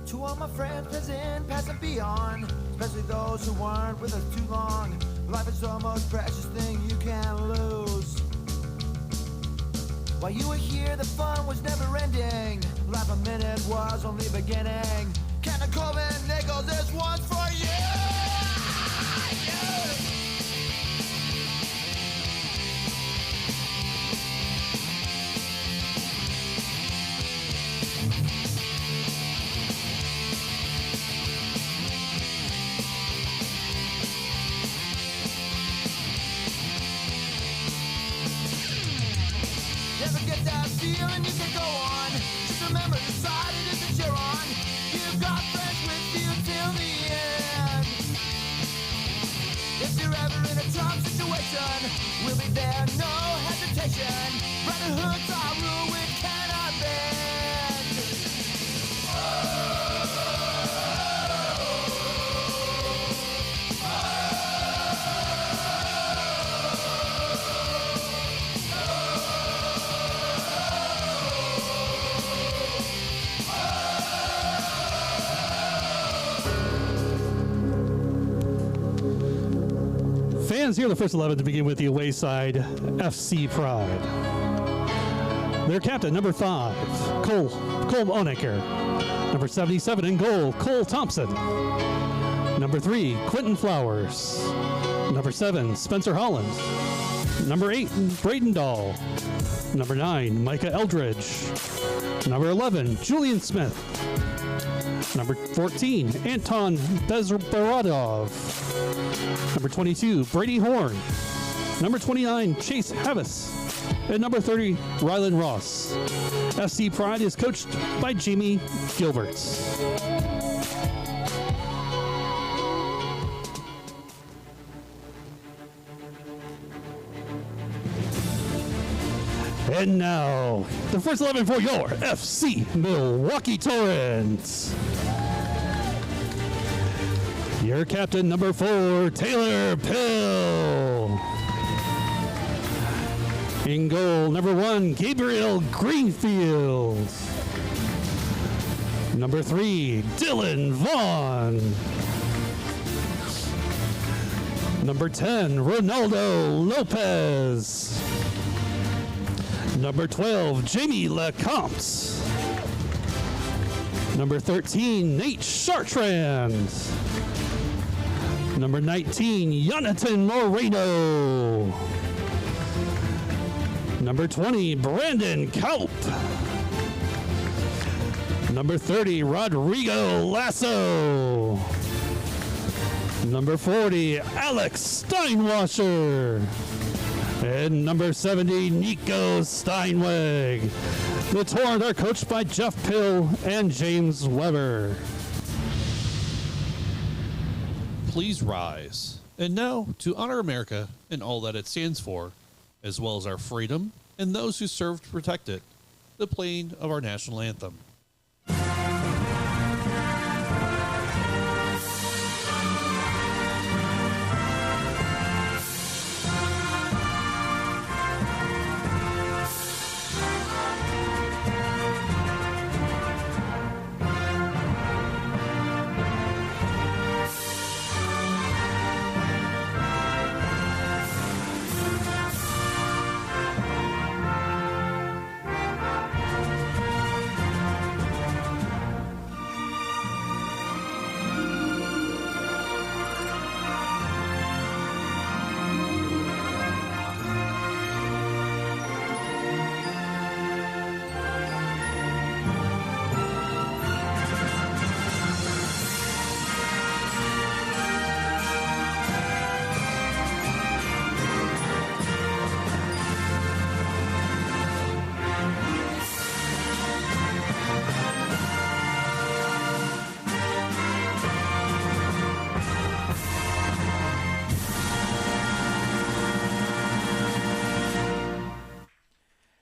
To all my friends, present, past and beyond, especially those who weren't with us too long. Life is the most precious thing you can lose. While you were here, the fun was never ending. Life a minute was only beginning. Captain Corbin Nichols, this one's for you! Never get that feeling you can go on. Just remember the side it is that you're on. You've got friends with you till the end. If you're ever in a tough situation, we'll be there, no hesitation. Brotherhood's our rule, we cannot bend. Fans, here are the first 11 to begin with the away side, FC Pride. Their captain, number 5, Cole Onecker. Number 77 in goal, Cole Thompson. Number 3, Quentin Flowers. Number 7, Spencer Holland. Number 8, Braden Dahl. Number 9, Micah Eldridge. Number 11, Julian Smith. Number 14, Anton Bezbaradov. Number 22, Brady Horn. Number 29, Chase Havis. And number 30, Rylan Ross. FC Pride is coached by Jamie Gilbert. And now, the first 11 for your FC Milwaukee Torrent. Your captain, number 4, Taylor Pill. In goal, number 1, Gabriel Greenfield. Number 3, Dylan Vaughn. Number 10, Ronaldo Lopez. Number 12, Jamie Lecomte. Number 13, Nate Chartrand. Number 19, Jonathan Moreno. Number 20, Brandon Kaup. Number 30, Rodrigo Lasso. Number 40, Alex Steinwasser. And number 70, Nico Steinweg. The Torrent are coached by Jeff Pill and James Weber. Please rise. And now, to honor America and all that it stands for, as well as our freedom and those who serve to protect it, the playing of our national anthem.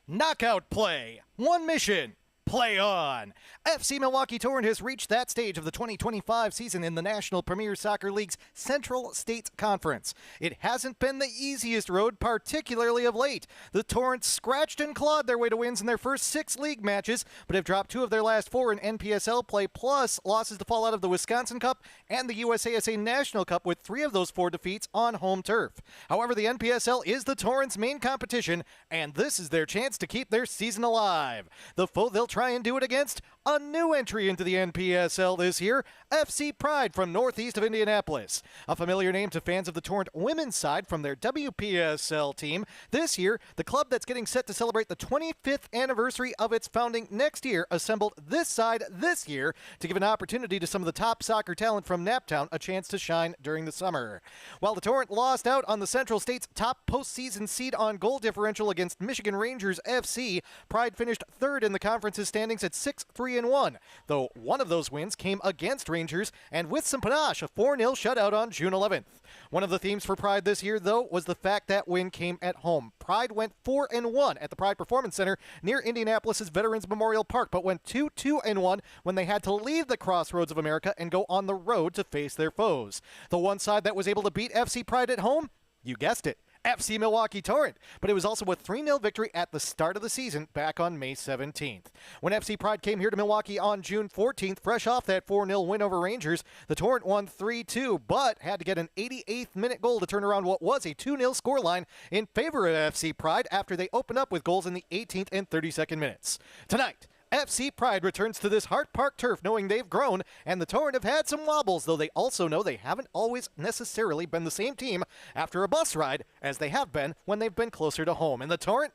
Knockout play. One mission. play on! FC Milwaukee Torrent has reached that stage of the 2025 season in the National Premier Soccer League's Central States Conference. It hasn't been the easiest road, particularly of late. The Torrent scratched and clawed their way to wins in their first 6 league matches, but have dropped 2 of their last 4 in NPSL play, plus losses to fall out of the Wisconsin Cup and the USASA National Cup, with 3 of those 4 defeats on home turf. However, the NPSL is the Torrent's main competition, and this is their chance to keep their season alive. The foe they'll try and do it against, a new entry into the NPSL this year, FC Pride from northeast of Indianapolis. A familiar name to fans of the Torrent women's side from their WPSL team. This year, the club that's getting set to celebrate the 25th anniversary of its founding next year assembled this side this year to give an opportunity to some of the top soccer talent from Naptown a chance to shine during the summer. While the Torrent lost out on the Central State's top postseason seed on goal differential against Michigan Rangers FC, Pride finished 3rd in the conference's standings at 6-3-1, though one of those wins came against Rangers, and with some panache, a 4-0 shutout on June 11th. One of the themes for Pride this year, though, was the fact that win came at home. Pride went 4-1 at the Pride Performance Center near Indianapolis' Veterans Memorial Park, but went 2-1 when they had to leave the Crossroads of America and go on the road to face their foes. The one side that was able to beat FC Pride at home, you guessed it, FC Milwaukee Torrent, but it was also a 3-0 victory at the start of the season back on May 17th. When FC Pride came here to Milwaukee on June 14th, fresh off that 4-0 win over Rangers, the Torrent won 3-2, but had to get an 88th minute goal to turn around what was a 2-0 scoreline in favor of FC Pride after they opened up with goals in the 18th and 32nd minutes. Tonight, FC Pride returns to this Hart Park turf knowing they've grown, and the Torrent have had some wobbles, though they also know they haven't always necessarily been the same team after a bus ride as they have been when they've been closer to home. And the Torrent,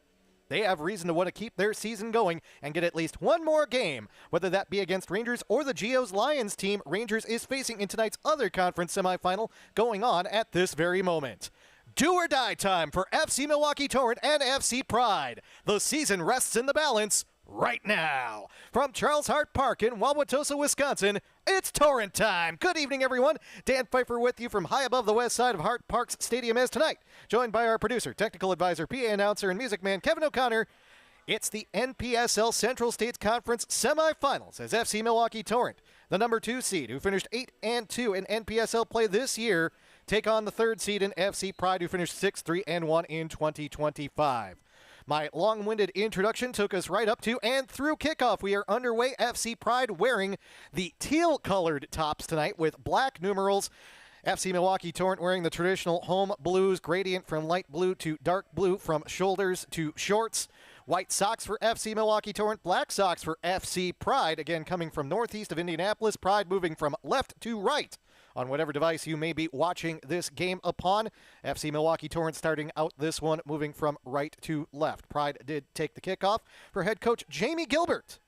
they have reason to want to keep their season going and get at least one more game, whether that be against Rangers or the Geo's Lions team Rangers is facing in tonight's other conference semifinal going on at this very moment. Do or die time for FC Milwaukee Torrent and FC Pride. The season rests in the balance right now. From Charles Hart Park in Wauwatosa, Wisconsin, it's Torrent time. Good evening, everyone. Dan Pfeiffer with you from high above the west side of Hart Park's stadium as tonight, joined by our producer, technical advisor, PA announcer, and music man, Kevin O'Connor. It's the NPSL Central States Conference semifinals as FC Milwaukee Torrent, the number 2 seed who finished 8-2 in NPSL play this year, take on the 3rd seed in FC Pride who finished 6-3-1 in 2025. My long-winded introduction took us right up to and through kickoff. We are underway. FC Pride wearing the teal-colored tops tonight with black numerals. FC Milwaukee Torrent wearing the traditional home blues, gradient from light blue to dark blue, from shoulders to shorts. White socks for FC Milwaukee Torrent, black socks for FC Pride. Again, coming from northeast of Indianapolis, Pride moving from left to right on whatever device you may be watching this game upon. FC Milwaukee Torrent starting out this one, moving from right to left. Pride did take the kickoff for head coach Jamie Gilbert.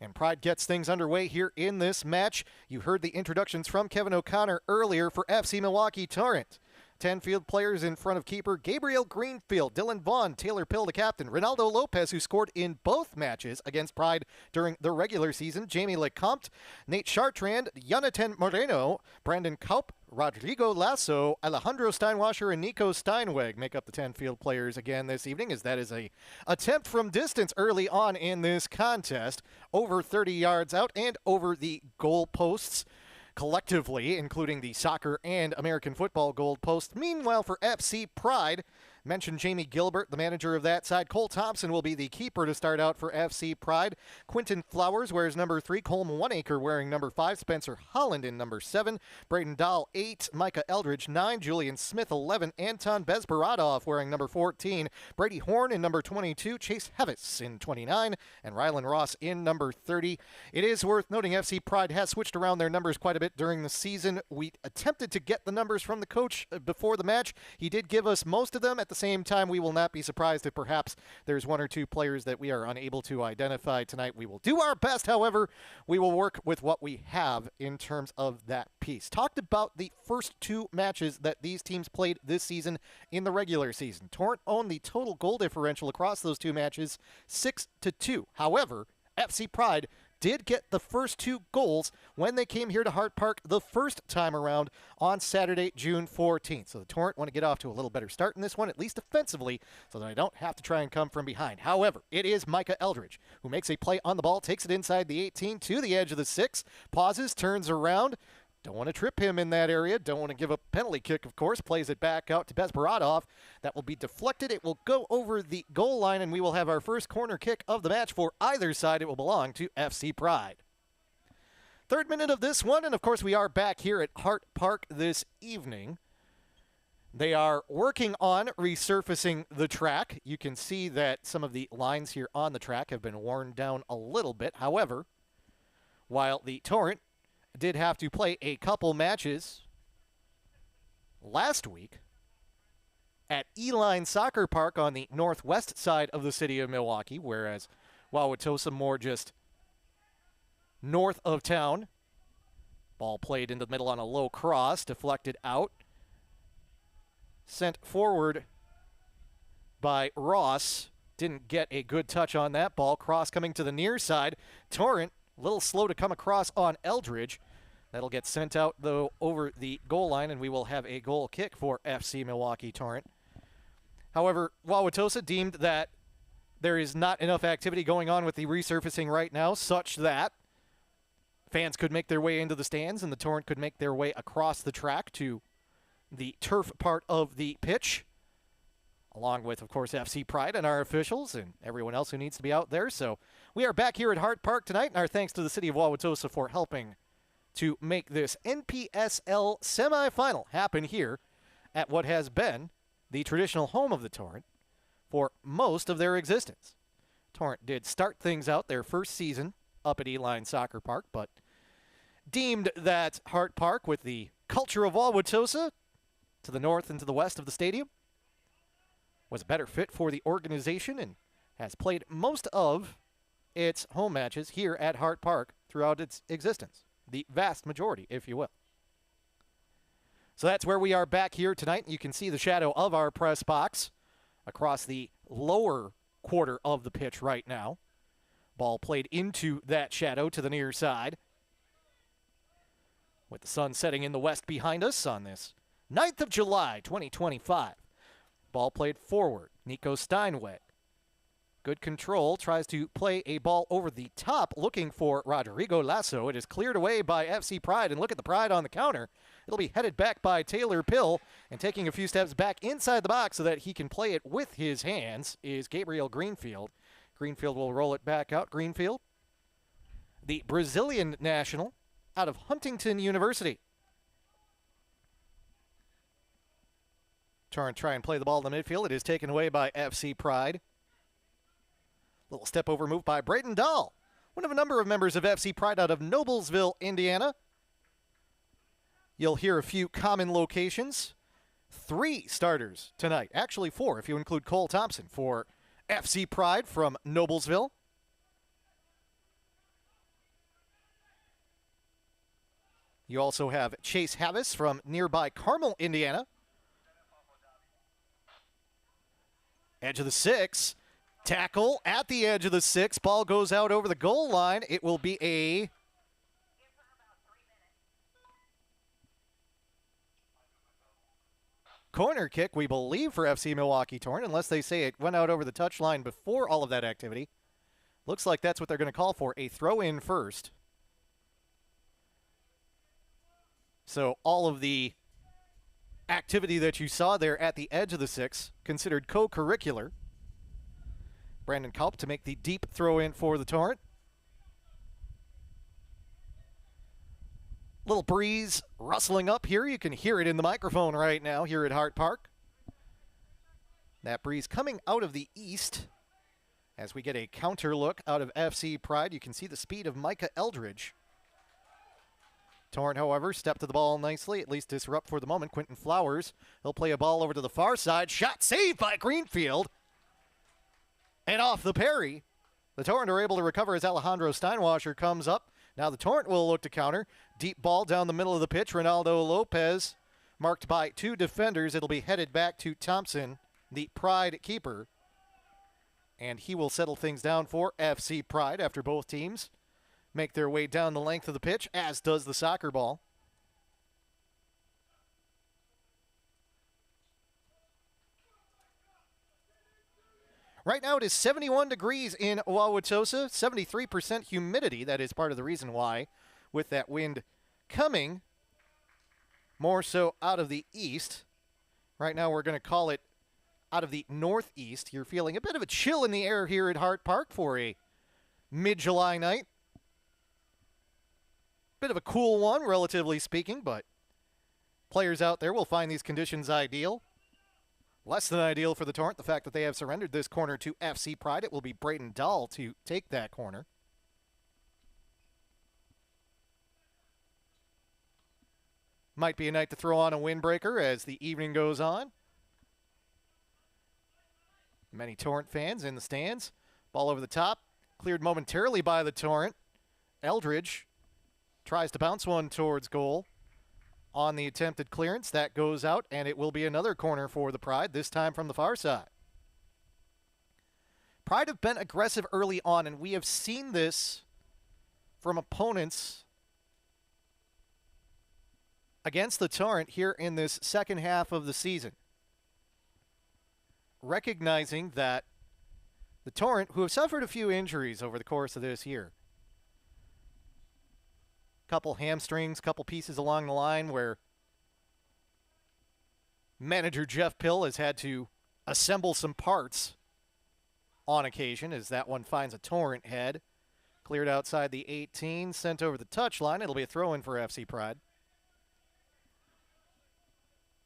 And Pride gets things underway here in this match. You heard the introductions from Kevin O'Connor earlier for FC Milwaukee Torrent. 10 field players in front of keeper Gabriel Greenfield, Dylan Vaughn, Taylor Pill, the captain, Ronaldo Lopez, who scored in both matches against Pride during the regular season, Jamie Lecomte, Nate Chartrand, Jonathan Moreno, Brandon Kaup, Rodrigo Lasso, Alejandro Steinwasher, and Nico Steinweg make up the 10 field players again this evening, as that is a attempt from distance early on in this contest, over 30 yards out and over the goal posts collectively, including the soccer and American football goal post. Meanwhile, for FC Pride, mentioned Jamie Gilbert, the manager of that side. Cole Thompson will be the keeper to start out for FC Pride. Quentin Flowers wears number 3. Colm Oneacre wearing number 5. Spencer Holland in number 7. Braden Dahl 8. Micah Eldridge 9. Julian Smith 11. Anton Bezbaradov wearing number 14. Brady Horn in number 22. Chase Hevis in 29. And Rylan Ross in number 30. It is worth noting FC Pride has switched around their numbers quite a bit during the season. We attempted to get the numbers from the coach before the match. He did give us most of them. At the same time, we will not be surprised if perhaps there's 1 or 2 players that we are unable to identify tonight. We will do our best, however. We will work with what we have in terms of that piece. Talked about the first 2 matches that these teams played this season in the regular season. Torrent owned the total goal differential across those 2 matches, 6-2. However, FC Pride did get the first 2 goals when they came here to Hart Park the first time around on Saturday, June 14th. So the Torrent want to get off to a little better start in this one, at least defensively, so that I don't have to try and come from behind. However, it is Micah Eldridge who makes a play on the ball, takes it inside the 18 to the edge of the 6, pauses, turns around. Don't want to trip him in that area. Don't want to give a penalty kick, of course. Plays it back out to Bezbaradov. That will be deflected. It will go over the goal line, and we will have our first corner kick of the match for either side. It will belong to FC Pride. 3rd minute of this one, and of course we are back here at Hart Park this evening. They are working on resurfacing the track. You can see that some of the lines here on the track have been worn down a little bit. However, while the Torrent did have to play a couple matches last week at E-Line Soccer Park on the northwest side of the city of Milwaukee, whereas Wauwatosa more just north of town. Ball played into the middle on a low cross, deflected out. Sent forward by Ross. Didn't get a good touch on that ball. Cross coming to the near side. Torrent a little slow to come across on Eldridge. That'll get sent out, though, over the goal line, and we will have a goal kick for FC Milwaukee Torrent. However, Wauwatosa deemed that there is not enough activity going on with the resurfacing right now, such that fans could make their way into the stands and the Torrent could make their way across the track to the turf part of the pitch, along with, of course, FC Pride and our officials and everyone else who needs to be out there. So we are back here at Hart Park tonight, and our thanks to the city of Wauwatosa for helping to make this NPSL semifinal happen here at what has been the traditional home of the Torrent for most of their existence. Torrent did start things out their first season up at E-Line Soccer Park, but deemed that Hart Park, with the culture of Wauwatosa to the north and to the west of the stadium, was a better fit for the organization and has played most of its home matches here at Hart Park throughout its existence. The vast majority, if you will. So that's where we are back here tonight. You can see the shadow of our press box across the lower quarter of the pitch right now. Ball played into that shadow to the near side. With the sun setting in the west behind us on this 9th of July, 2025. Ball played forward. Nico Steinweg. Good control. Tries to play a ball over the top, looking for Rodrigo Lasso. It is cleared away by FC Pride, and look at the Pride on the counter. It'll be headed back by Taylor Pill, and taking a few steps back inside the box so that he can play it with his hands is Gabriel Greenfield. Greenfield will roll it back out. Greenfield, the Brazilian national out of Huntington University. Try and play the ball in the midfield. It is taken away by FC Pride. Little step over move by Braden Dahl, one of a number of members of FC Pride out of Noblesville, Indiana. You'll hear a few common locations. 3 starters tonight. Actually 4 if you include Cole Thompson for FC Pride from Noblesville. You also have Chase Havis from nearby Carmel, Indiana. Edge of the 6. Tackle at the edge of the 6. Ball goes out over the goal line. It will be a corner kick, we believe, for FC Milwaukee Torrent, unless they say it went out over the touchline before all of that activity. Looks like that's what they're going to call for, a throw-in first. So all of the activity that you saw there at the edge of the 6, considered co-curricular. Brandon Kalp to make the deep throw-in for the Torrent. Little breeze rustling up here. You can hear it in the microphone right now here at Hart Park. That breeze coming out of the east. As we get a counter look out of FC Pride, you can see the speed of Micah Eldridge. Torrent, however, stepped to the ball nicely, at least disrupt for the moment. Quentin Flowers, he'll play a ball over to the far side. Shot saved by Greenfield. And off the parry. The Torrent are able to recover as Alejandro Steinwasser comes up. Now the Torrent will look to counter. Deep ball down the middle of the pitch. Ronaldo Lopez marked by 2 defenders. It'll be headed back to Thompson, the Pride keeper. And he will settle things down for FC Pride after both teams make their way down the length of the pitch, as does the soccer ball. Right now it is 71 degrees in Wauwatosa, 73% humidity. That is part of the reason why, with that wind coming more so out of the east. Right now we're going to call it out of the northeast. You're feeling a bit of a chill in the air here at Hart Park for a mid-July night. Bit of a cool one, relatively speaking, but players out there will find these conditions ideal. Less than ideal for the Torrent, the fact that they have surrendered this corner to FC Pride. It will be Braden Dahl to take that corner. Might be a night to throw on a windbreaker as the evening goes on. Many Torrent fans in the stands. Ball over the top. Cleared momentarily by the Torrent. Eldridge tries to bounce one towards goal. On the attempted clearance, that goes out, and it will be another corner for the Pride, this time from the far side. Pride have been aggressive early on, and we have seen this from opponents against the Torrent here in this second half of the season. Recognizing that the Torrent, who have suffered a few injuries over the course of this year, couple hamstrings, couple pieces along the line where manager Jeff Pill has had to assemble some parts on occasion, as that one finds a Torrent head. Cleared outside the 18, sent over the touchline. It'll be a throw-in for FC Pride.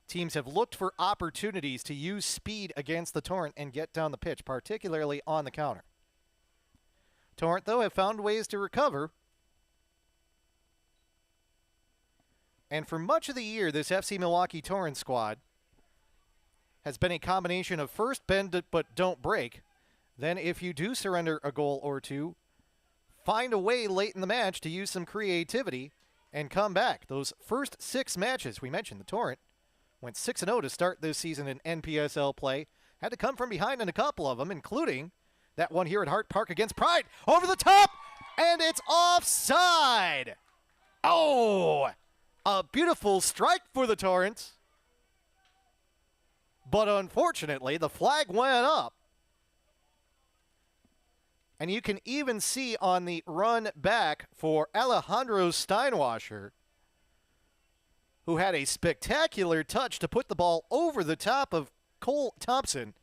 Teams have looked for opportunities to use speed against the Torrent and get down the pitch, particularly on the counter. Torrent, though, have found ways to recover. And for much of the year, this FC Milwaukee Torrent squad has been a combination of first bend but don't break. Then if you do surrender a goal or two, find a way late in the match to use some creativity and come back. Those first 6 matches, we mentioned the Torrent, went 6-0 to start this season in NPSL play. Had to come from behind in a couple of them, including that one here at Hart Park against Pride. Over the top, and it's offside. Oh! A beautiful strike for the Torrent. But unfortunately, the flag went up. And you can even see on the run back for Alejandro Steinwasser, who had a spectacular touch to put the ball over the top of Cole Thompson.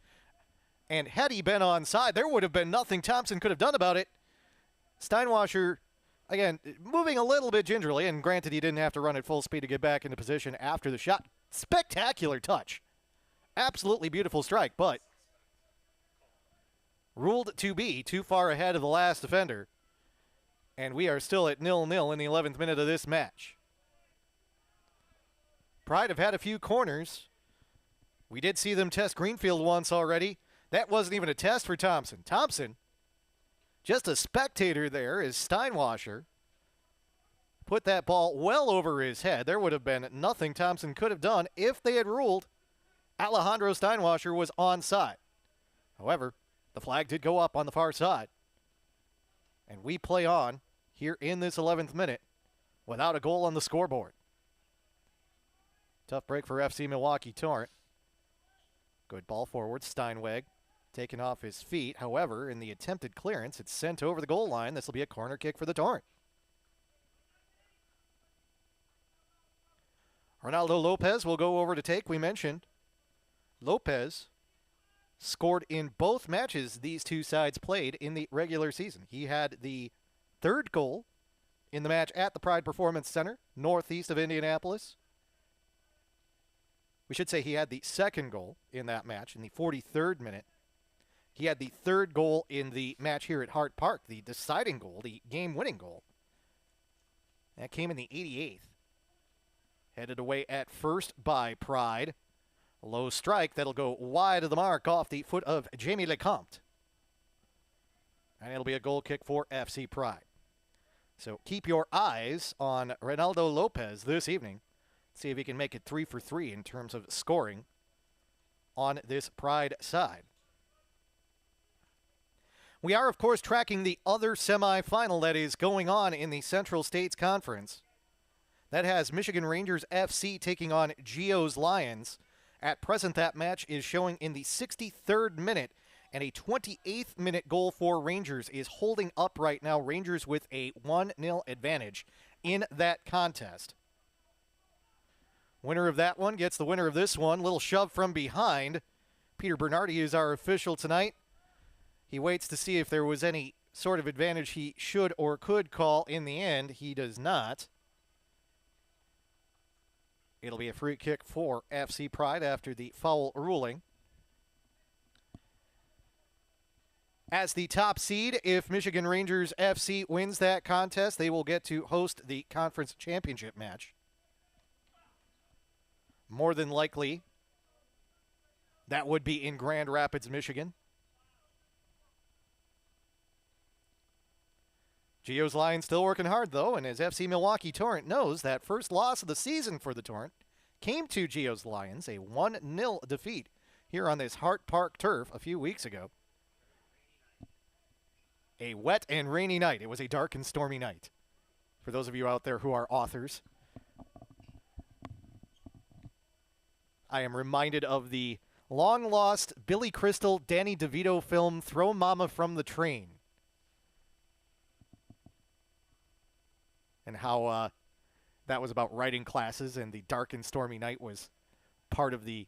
And had he been onside, there would have been nothing Thompson could have done about it. Steinwasser, again, moving a little bit gingerly, and granted he didn't have to run at full speed to get back into position after the shot. Spectacular touch. Absolutely beautiful strike, but ruled to be too far ahead of the last defender. And we are still at 0-0 in the 11th minute of this match. Pride have had a few corners. We did see them test Greenfield once already. That wasn't even a test for Thompson. Thompson, just a spectator there, as Steinwasser put that ball well over his head. There would have been nothing Thompson could have done if they had ruled Alejandro Steinwasser was onside. However, the flag did go up on the far side. And we play on here in this 11th minute without a goal on the scoreboard. Tough break for FC Milwaukee Torrent. Good ball forward. Steinweg taken off his feet. However, in the attempted clearance, it's sent over the goal line. This will be a corner kick for the Torrent. Ronaldo Lopez will go over to take. We mentioned Lopez scored in both matches these two sides played in the regular season. He had the 3rd goal in the match at the Pride Performance Center, northeast of Indianapolis. We should say he had the 2nd goal in that match in the 43rd minute. He had the 3rd goal in the match here at Hart Park, the deciding goal, the game-winning goal. That came in the 88th. Headed away at first by Pride. A low strike that'll go wide of the mark off the foot of Jamie Lecomte. And it'll be a goal kick for FC Pride. So keep your eyes on Ronaldo Lopez this evening. See if he can make it 3 for 3 in terms of scoring on this Pride side. We are, of course, tracking the other semifinal that is going on in the Central States Conference. That has Michigan Rangers FC taking on Geo's Lions. At present, that match is showing in the 63rd minute, and a 28th minute goal for Rangers is holding up right now. Rangers with a 1-0 advantage in that contest. Winner of that one gets the winner of this one. Little shove from behind. Peter Bernardi is our official tonight. He waits to see if there was any sort of advantage he should or could call. In the end, he does not. It'll be a free kick for FC Pride after the foul ruling. As the top seed, if Michigan Rangers FC wins that contest, they will get to host the conference championship match. More than likely, that would be in Grand Rapids, Michigan. Geo's Lions still working hard, though, and as FC Milwaukee Torrent knows, that first loss of the season for the Torrent came to Geo's Lions, a 1-0 defeat here on this Hart Park turf a few weeks ago. A wet and rainy night. It was a dark and stormy night. For those of you out there who are authors, I am reminded of the long-lost Billy Crystal, Danny DeVito film, Throw Mama from the Train. And how that was about writing classes, and the dark and stormy night was part of the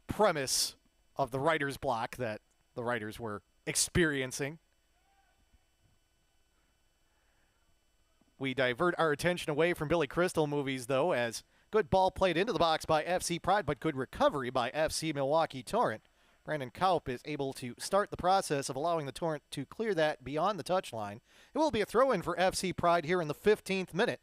premise of the writer's block that the writers were experiencing. We divert our attention away from Billy Crystal movies, though, as good ball played into the box by FC Pride, but good recovery by FC Milwaukee Torrent. Brandon Kaup is able to start the process of allowing the Torrent to clear that beyond the touchline. It will be a throw-in for FC Pride here in the 15th minute.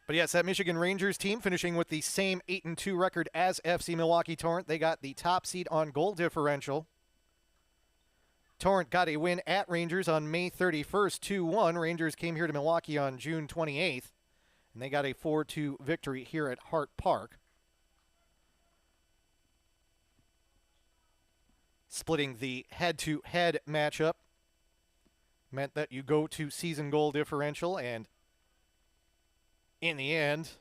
But yes, that Michigan Rangers team finishing with the same 8-2 record as FC Milwaukee Torrent. They got the top seed on goal differential. Torrent got a win at Rangers on May 31st, 2-1. Rangers came here to Milwaukee on June 28th. And they got a 4-2 victory here at Hart Park. Splitting the head-to-head matchup meant that you go to season goal differential, and in the end,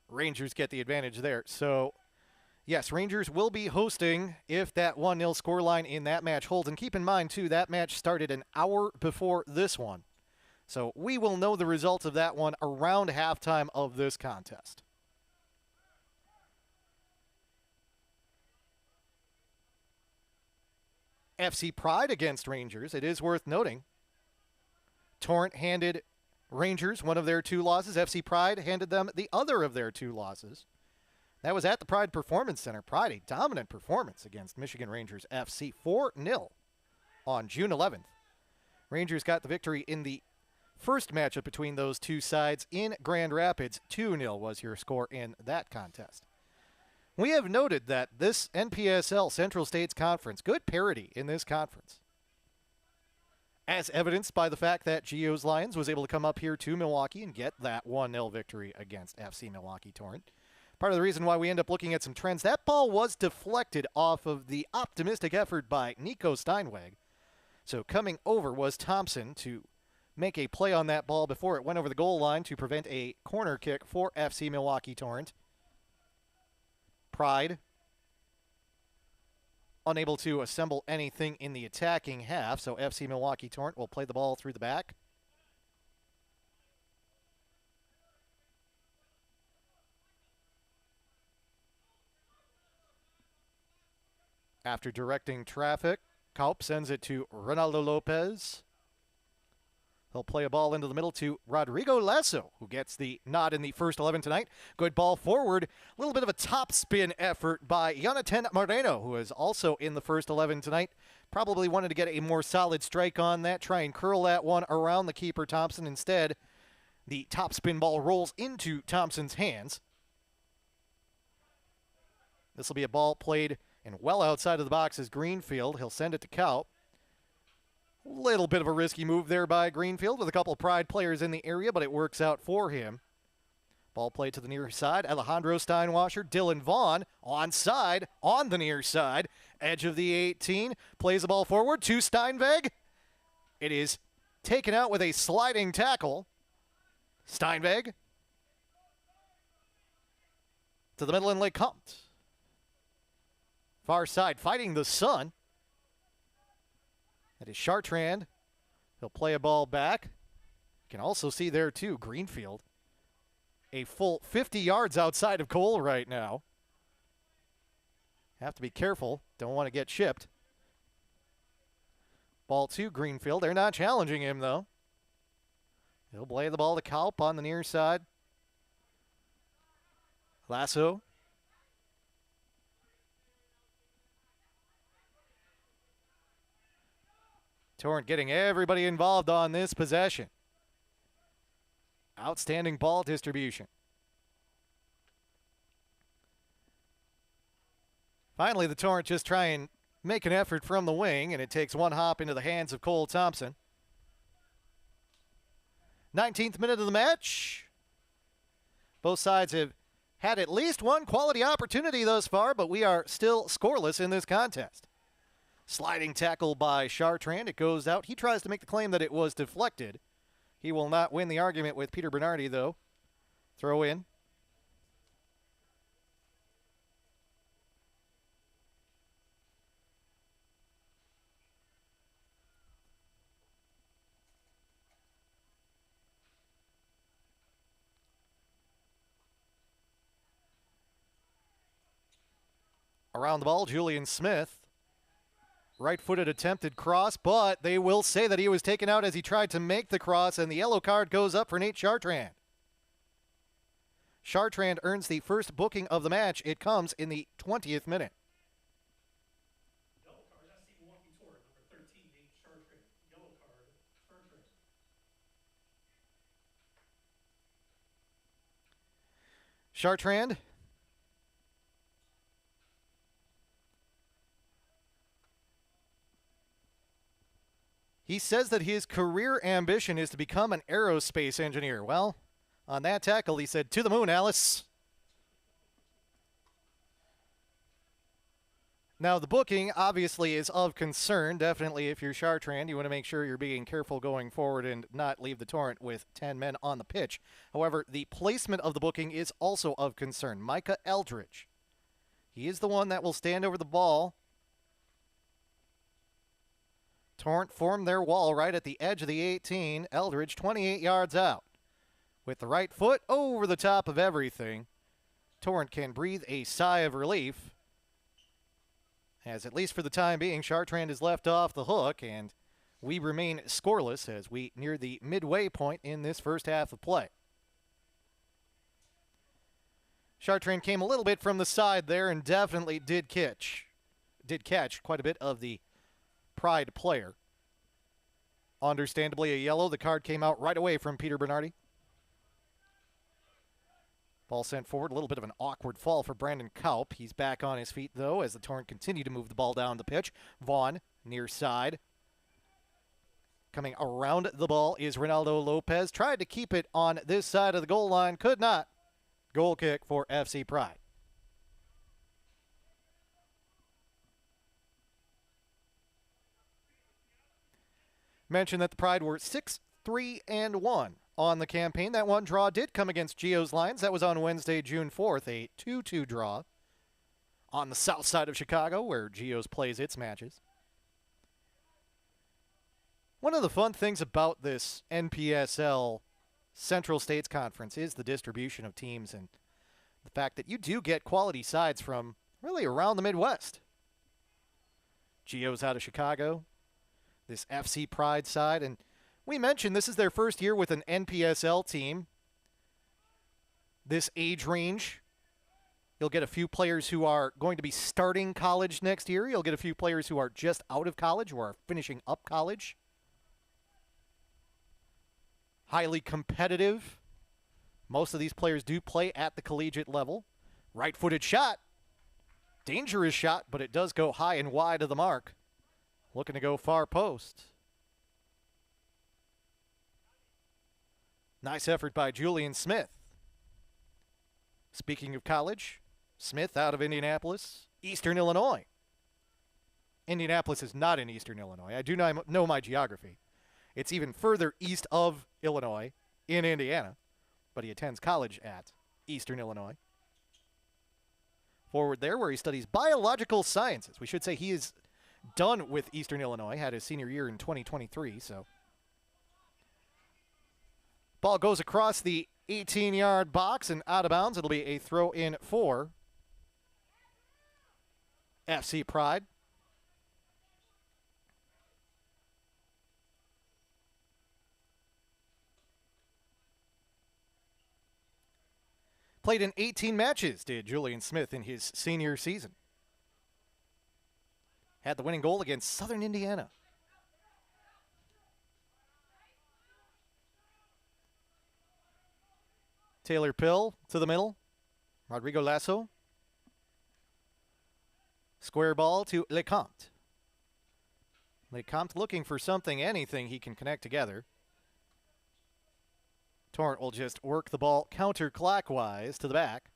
Rangers get the advantage there. So, yes, Rangers will be hosting if that 1-0 scoreline in that match holds. And keep in mind, too, that match started an hour before this one. So we will know the result of that one around halftime of this contest. FC Pride against Rangers. It is worth noting, Torrent handed Rangers one of their 2 losses. FC Pride handed them the other of their 2 losses. That was at the Pride Performance Center. Pride, a dominant performance against Michigan Rangers FC, 4-0 on June 11th. Rangers got the victory in the first matchup between those 2 sides in Grand Rapids. 2-0 was your score in that contest. We have noted that this NPSL Central States Conference, good parity in this conference, as evidenced by the fact that Geo's Lions was able to come up here to Milwaukee and get that 1-0 victory against FC Milwaukee Torrent. Part of the reason why we end up looking at some trends, that ball was deflected off of the optimistic effort by Nico Steinweg. So coming over was Thompson to make a play on that ball before it went over the goal line to prevent a corner kick for FC Milwaukee Torrent. Pride unable to assemble anything in the attacking half, so FC Milwaukee Torrent will play the ball through the back. After directing traffic, Kaup sends it to Ronaldo Lopez. He'll play a ball into the middle to Rodrigo Lasso, who gets the nod in the first 11 tonight. Good ball forward. A little bit of a top spin effort by Jonathan Moreno, who is also in the first 11 tonight. Probably wanted to get a more solid strike on that, try and curl that one around the keeper, Thompson. Instead, the top spin ball rolls into Thompson's hands. This will be a ball played and well outside of the box is Greenfield. He'll send it to Kaup. Little bit of a risky move there by Greenfield with a couple of Pride players in the area, but it works out for him. Ball played to the near side. Alejandro Steinwasser, Dylan Vaughn onside on the near side. Edge of the 18. Plays the ball forward to Steinweg. It is taken out with a sliding tackle. Steinweg to the middle and LeCompte. Far side fighting the sun. That is Chartrand. He'll play a ball back. You can also see there, too, Greenfield. A full 50 yards outside of Cole right now. Have to be careful. Don't want to get chipped. Ball to Greenfield. They're not challenging him, though. He'll play the ball to Kalp on the near side. Lasso. Torrent getting everybody involved on this possession. Outstanding ball distribution. Finally, the Torrent just try and make an effort from the wing, and it takes one hop into the hands of Cole Thompson. 19th minute of the match. Both sides have had at least one quality opportunity thus far, but we are still scoreless in this contest. Sliding tackle by Chartrand. It goes out. He tries to make the claim that it was deflected. He will not win the argument with Peter Bernardi, though. Throw in. Around the ball, Julian Smith. Right-footed attempted cross, but they will say that he was taken out as he tried to make the cross, and the yellow card goes up for Nate Chartrand. Chartrand earns the first booking of the match. It comes in the 20th minute. Yellow card, FC Milwaukee Torrent, number 13, Nate Chartrand. Yellow card, Chartrand. Chartrand. He says that his career ambition is to become an aerospace engineer. Well, on that tackle, he said, "To the moon, Alice." Now, the booking obviously is of concern. Definitely, if you're Chartrand, you want to make sure you're being careful going forward and not leave the Torrent with 10 men on the pitch. However, the placement of the booking is also of concern. Micah Eldridge. He is the one that will stand over the ball. Torrent formed their wall right at the edge of the 18. Eldridge 28 yards out. With the right foot over the top of everything, Torrent can breathe a sigh of relief. As at least for the time being, Chartrand is left off the hook, and we remain scoreless as we near the midway point in this first half of play. Chartrand came a little bit from the side there and definitely did catch quite a bit of the Pride player. Understandably a yellow. The card came out right away from Peter Bernardi. Ball sent forward. A little bit of an awkward fall for Brandon Kalp. He's back on his feet, though, as the Torrent continue to move the ball down the pitch. Vaughn, near side. Coming around the ball is Ronaldo Lopez. Tried to keep it on this side of the goal line. Could not. Goal kick for FC Pride. Mentioned that the Pride were 6-3-1 on the campaign. That one draw did come against Geo's Lions. That was on Wednesday, June 4th, a 2-2 draw on the south side of Chicago where Geo's plays its matches. One of the fun things about this NPSL Central States Conference is the distribution of teams and the fact that you do get quality sides from really around the Midwest. Geo's out of Chicago. This FC Pride side, and we mentioned this is their first year with an NPSL team. This age range, you'll get a few players who are going to be starting college next year. You'll get a few players who are just out of college or are finishing up college. Highly competitive. Most of these players do play at the collegiate level. Right-footed shot. Dangerous shot, but it does go high and wide of the mark. Looking to go far post. Nice effort by Julian Smith. Speaking of college, Smith out of Indianapolis, Eastern Illinois. Indianapolis is not in Eastern Illinois. I do not know my geography. It's even further east of Illinois in Indiana, but he attends college at Eastern Illinois. Forward there where he studies biological sciences. We should say he is done with Eastern Illinois, had his senior year in 2023, so. Ball goes across the 18-yard box and out of bounds. It'll be a throw in for FC Pride. Played in 18 matches, did Julian Smith in his senior season. Had the winning goal against Southern Indiana. Taylor Pill to the middle. Rodrigo Lasso. Square ball to Lecomte. Lecomte looking for something, anything he can connect together. Torrent will just work the ball counterclockwise to the back.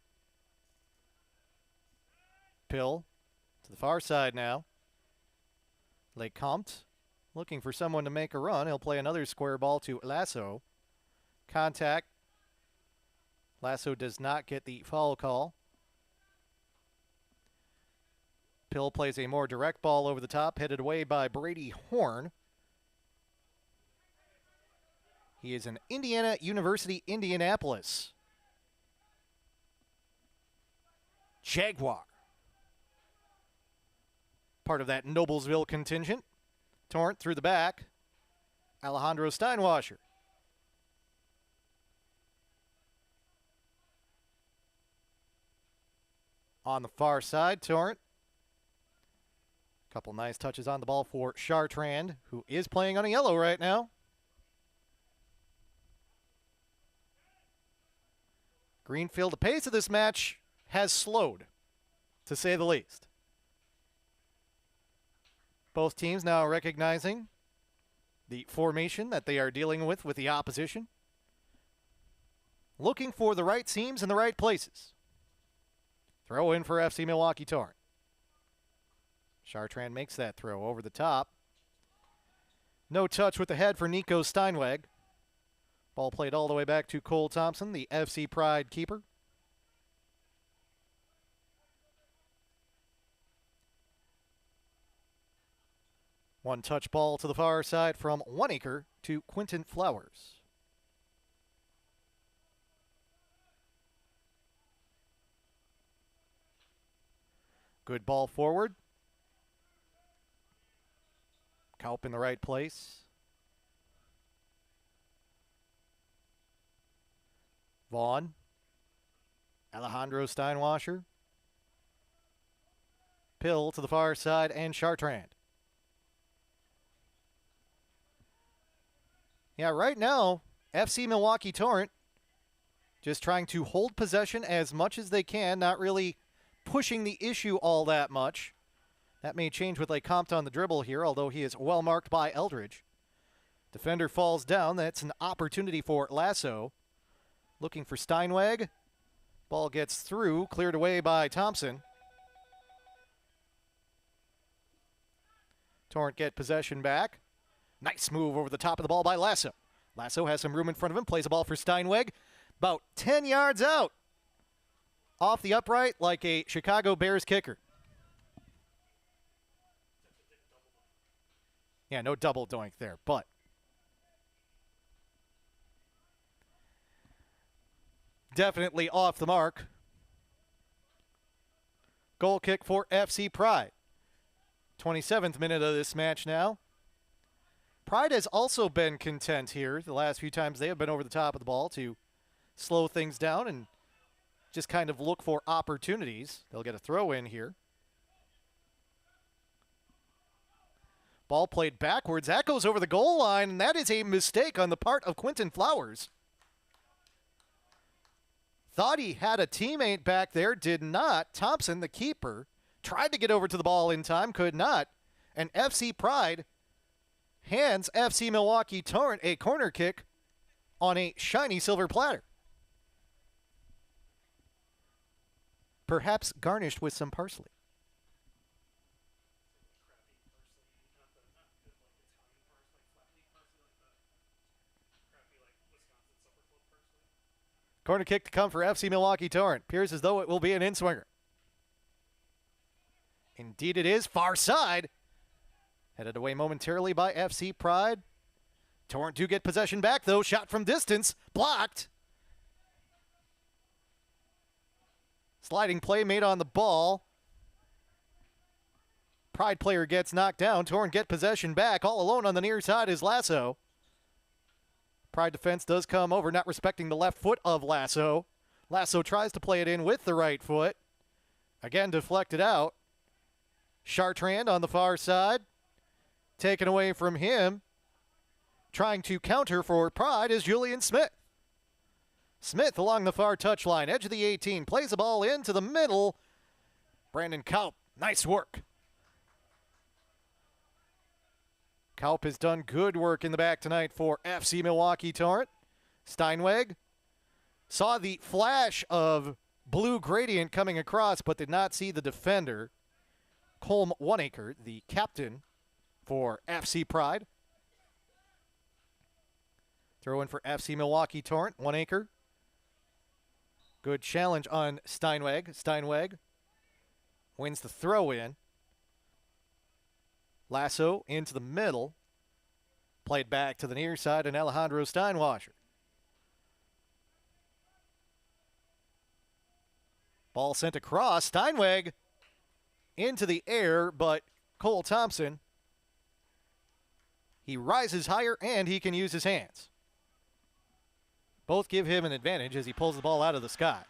Pill to the far side now. Lecomte looking for someone to make a run. He'll play another square ball to Lasso. Contact. Lasso does not get the foul call. Pill plays a more direct ball over the top, headed away by Brady Horn. He is an Indiana University, Indianapolis Jaguar. Part of that Noblesville contingent. Torrent through the back. Alejandro Steinwasser. On the far side, Torrent. Couple nice touches on the ball for Chartrand, who is playing on a yellow right now. Greenfield, the pace of this match has slowed, to say the least. Both teams now recognizing the formation that they are dealing with the opposition. Looking for the right seams in the right places. Throw in for FC Milwaukee Torrent. Chartrand makes that throw over the top. No touch with the head for Nico Steinweg. Ball played all the way back to Cole Thompson, the FC Pride keeper. One touch ball to the far side from Oneacre to Quentin Flowers. Good ball forward. Kaup in the right place. Vaughn. Alejandro Steinwasser. Pill to the far side and Chartrand. Yeah, right now, FC Milwaukee Torrent just trying to hold possession as much as they can, not really pushing the issue all that much. That may change with Lecomte on the dribble here, although he is well marked by Eldridge. Defender falls down. That's an opportunity for Lasso. Looking for Steinweg. Ball gets through, cleared away by Thompson. Torrent get possession back. Nice move over the top of the ball by Lasso. Lasso has some room in front of him, plays a ball for Steinweg. About 10 yards out. Off the upright like a Chicago Bears kicker. Yeah, no double doink there, but definitely off the mark. Goal kick for FC Pride. 27th minute of this match now. Pride has also been content here. The last few times they have been over the top of the ball to slow things down and just kind of look for opportunities. They'll get a throw in here. Ball played backwards. That goes over the goal line, and that is a mistake on the part of Quentin Flowers. Thought he had a teammate back there, did not. Thompson, the keeper, tried to get over to the ball in time, could not. And FC Pride hands FC Milwaukee Torrent a corner kick on a shiny silver platter. Perhaps garnished with some parsley. Corner kick to come for FC Milwaukee Torrent. Appears as though it will be an in-swinger. Indeed it is. Far side. Headed away momentarily by FC Pride. Torrent do get possession back, though. Shot from distance. Blocked. Sliding play made on the ball. Pride player gets knocked down. Torrent get possession back. All alone on the near side is Lasso. Pride defense does come over, not respecting the left foot of Lasso. Lasso tries to play it in with the right foot. Again, deflected out. Chartrand on the far side. Taken away from him. Trying to counter for Pride is Julian Smith. Smith along the far touchline, edge of the 18, plays the ball into the middle. Brandon Kaup, nice work. Kaup has done good work in the back tonight for FC Milwaukee Torrent. Steinweg saw the flash of blue gradient coming across, but did not see the defender. Colm Oneacre, the captain for FC Pride. Throw in for FC Milwaukee Torrent. Oneacre. Good challenge on Steinweg. Steinweg wins the throw in. Lasso into the middle. Played back to the near side, and Alejandro Steinwasser. Ball sent across. Steinweg into the air, but Cole Thompson, he rises higher and he can use his hands. Both give him an advantage as he pulls the ball out of the sky.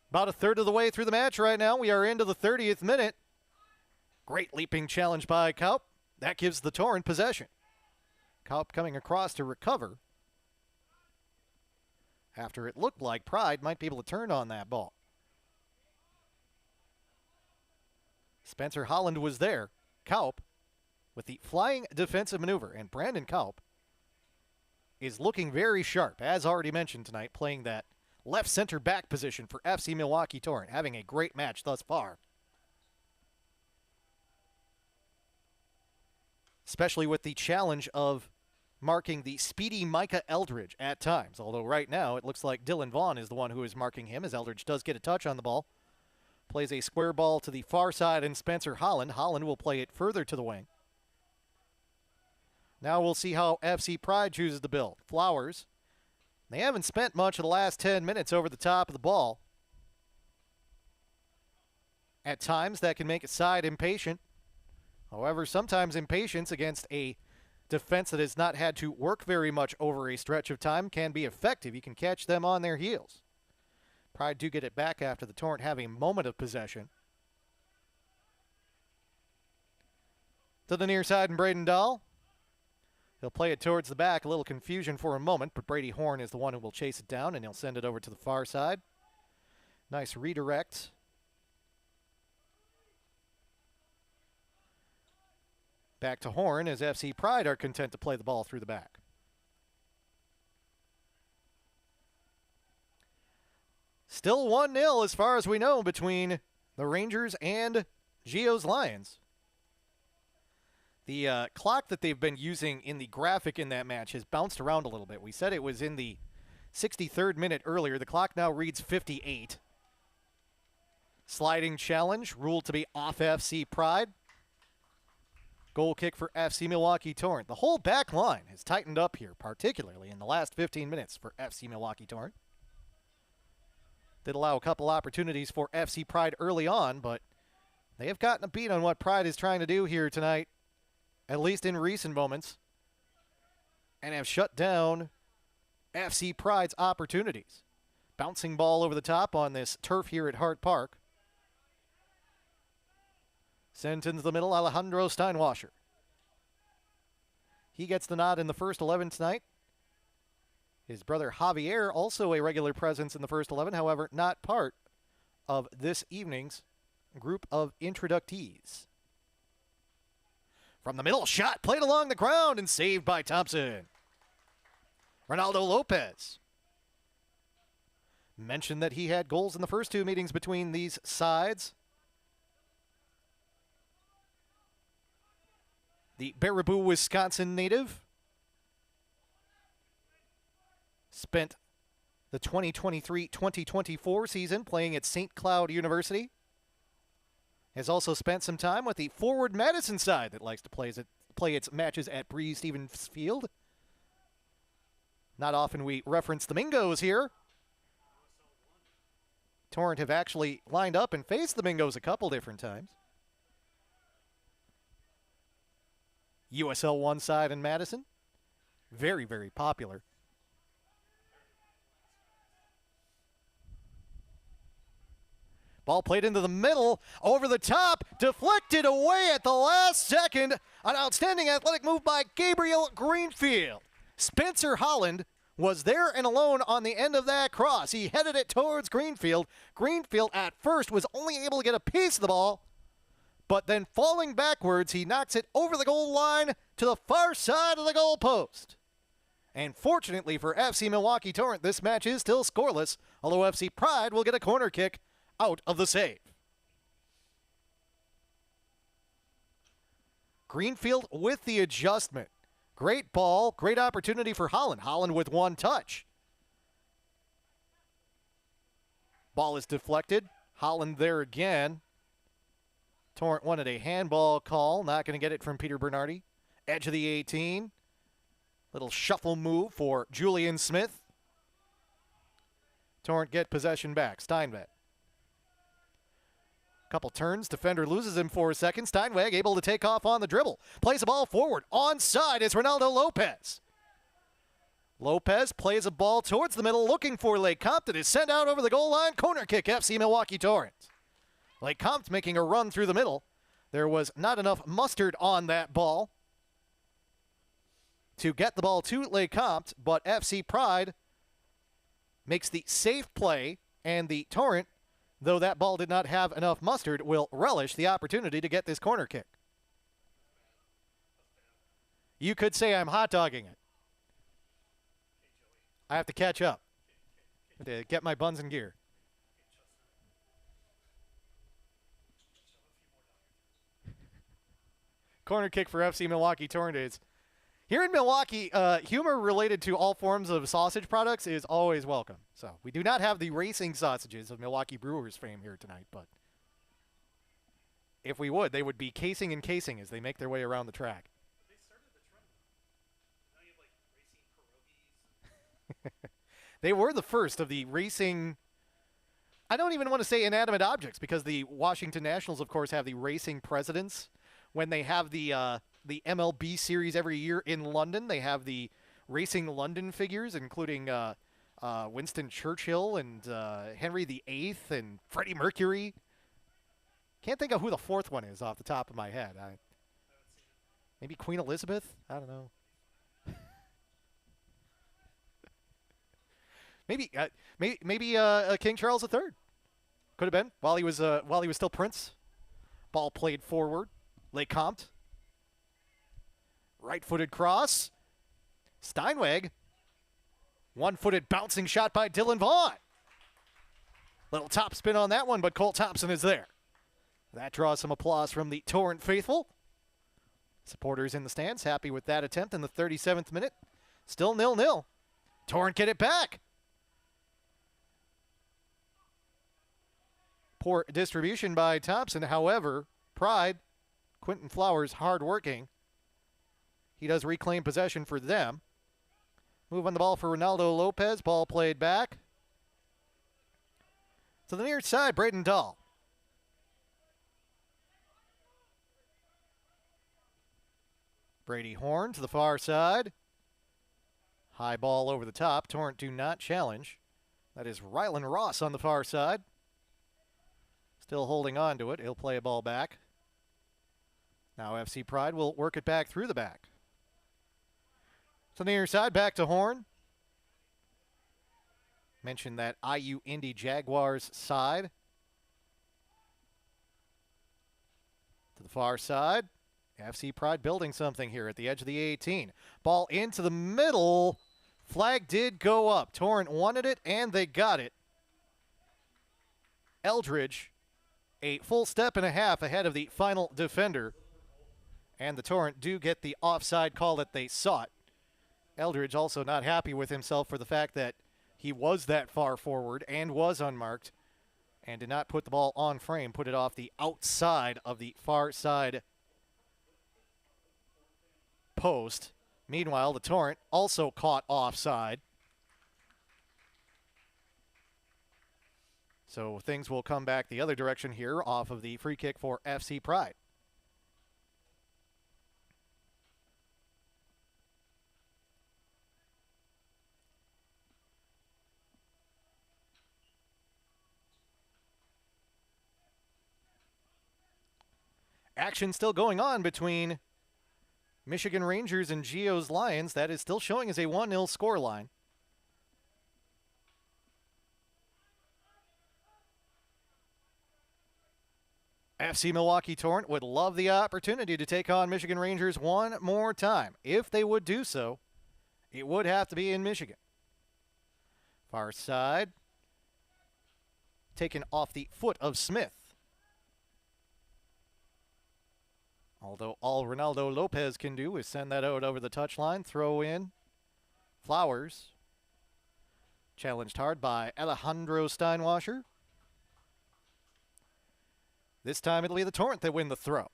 About a third of the way through the match right now. We are into the 30th minute. Great leaping challenge by Kaup. That gives the Torrent possession. Kaup coming across to recover after it looked like Pride might be able to turn on that ball. Spencer Holland was there. Kaup with the flying defensive maneuver, and Brandon Kaup is looking very sharp, as already mentioned tonight, playing that left center back position for FC Milwaukee Torrent, having a great match thus far. Especially with the challenge of marking the speedy Micah Eldridge at times, although right now it looks like Dylan Vaughn is the one who is marking him, as Eldridge does get a touch on the ball. Plays a square ball to the far side, and Spencer Holland. Holland will play it further to the wing. Now we'll see how FC Pride chooses to build. Flowers. They haven't spent much of the last 10 minutes over the top of the ball. At times, that can make a side impatient. However, sometimes impatience against a defense that has not had to work very much over a stretch of time can be effective. You can catch them on their heels. Pride do get it back after the Torrent have a moment of possession. To the near side, and Braden Dahl. He'll play it towards the back. A little confusion for a moment, but Brady Horn is the one who will chase it down, and he'll send it over to the far side. Nice redirect. Back to Horn as FC Pride are content to play the ball through the back. Still 1-0 as far as we know between the Rangers and Geo's Lions. The clock that they've been using in the graphic in that match has bounced around a little bit. We said it was in the 63rd minute earlier. The clock now reads 58. Sliding challenge, ruled to be off FC Pride. Goal kick for FC Milwaukee Torrent. The whole back line has tightened up here, particularly in the last 15 minutes for FC Milwaukee Torrent. Did allow a couple opportunities for FC Pride early on, but they have gotten a beat on what Pride is trying to do here tonight, at least in recent moments, and have shut down FC Pride's opportunities. Bouncing ball over the top on this turf here at Hart Park. Sent into the middle, Alejandro Steinwasser. He gets the nod in the first 11 tonight. His brother Javier, also a regular presence in the first 11, however, not part of this evening's group of introductees. From the middle, shot played along the ground and saved by Thompson. Ronaldo Lopez mentioned that he had goals in the first two meetings between these sides. The Baraboo, Wisconsin native spent the 2023-2024 season playing at St. Cloud University. Has also spent some time with the Forward Madison side that likes to play its matches at Breeze Stevens Field. Not often we reference the Mingos here. Torrent have actually lined up and faced the Mingos a couple different times. USL 1 side in Madison. Very, very popular. Ball played into the middle, over the top, deflected away at the last second. An outstanding athletic move by Gabriel Greenfield. Spencer Holland was there and alone on the end of that cross. He headed it towards Greenfield. Greenfield at first was only able to get a piece of the ball, but then falling backwards, he knocks it over the goal line to the far side of the goal post. And fortunately for FC Milwaukee Torrent, this match is still scoreless, although FC Pride will get a corner kick out of the save. Greenfield with the adjustment. Great ball, great opportunity for Holland. Holland with one touch. Ball is deflected. Holland there again. Torrent wanted a handball call. Not going to get it from Peter Bernardi. Edge of the 18. Little shuffle move for Julian Smith. Torrent get possession back. Steinweg. Couple turns. Defender loses him for a second. Steinweg able to take off on the dribble. Plays the ball forward. Onside is Ronaldo Lopez. Lopez plays a ball towards the middle looking for Lake Compton. Is sent out over the goal line. Corner kick FC Milwaukee Torrent. Lake Compton making a run through the middle. There was not enough mustard on that ball to get the ball to Lake Compton, but FC Pride makes the safe play, and the Torrent, though that ball did not have enough mustard, will relish the opportunity to get this corner kick. You could say I'm hot dogging it. I have to catch up to get my buns in gear. Corner kick for FC Milwaukee Torrent is. Here in Milwaukee, humor related to all forms of sausage products is always welcome. So we do not have the racing sausages of Milwaukee Brewers fame here tonight, but if we would, they would be casing and casing as they make their way around the track. They started the trend. Now you have like racing pierogies. They were the first of the racing. I don't even want to say inanimate objects because the Washington Nationals, of course, have the racing presidents. When they have the MLB series every year in London, they have the Racing London figures, including Winston Churchill and Henry VIII and Freddie Mercury. Can't think of who the fourth one is off the top of my head. Maybe Queen Elizabeth? I don't know. maybe King Charles III. Could have been while he was still Prince. Ball played forward. Lake Compton. Right-footed cross. Steinweg. One-footed bouncing shot by Dylan Vaughn. Little top spin on that one, but Cole Thompson is there. That draws some applause from the Torrent faithful. Supporters in the stands happy with that attempt in the 37th minute. Still 0-0. Torrent get it back. Poor distribution by Thompson. However, Pride, Quentin Flowers, hard-working. He does reclaim possession for them. Move on the ball for Ronaldo Lopez. Ball played back. To the near side, Braden Dahl. Brady Horn to the far side. High ball over the top. Torrent do not challenge. That is Rylan Ross on the far side. Still holding on to it. He'll play a ball back. Now FC Pride will work it back through the back. To the near side, back to Horn. Mentioned that IU Indy Jaguars side. far side. FC Pride building something here at the edge of the 18. Ball into the middle. Flag did go up. Torrent wanted it, and they got it. Eldridge, a full step and a half ahead of the final defender. And the Torrent do get the offside call that they sought. Eldridge also not happy with himself for the fact that he was that far forward and was unmarked and did not put the ball on frame, put it off the outside of the far side post. Meanwhile, the Torrent also caught offside. So things will come back the other direction here off of the free kick for FC Pride. Action still going on between Michigan Rangers and Geo's Lions. That is still showing as a 1-0 scoreline. FC Milwaukee Torrent would love the opportunity to take on Michigan Rangers one more time. If they would do so, it would have to be in Michigan. Far side. Taken off the foot of Smith. Although all Ronaldo Lopez can do is send that out over the touchline, throw in Flowers. Challenged hard by Alejandro Steinwasser. This time it'll be the Torrent that win the throw.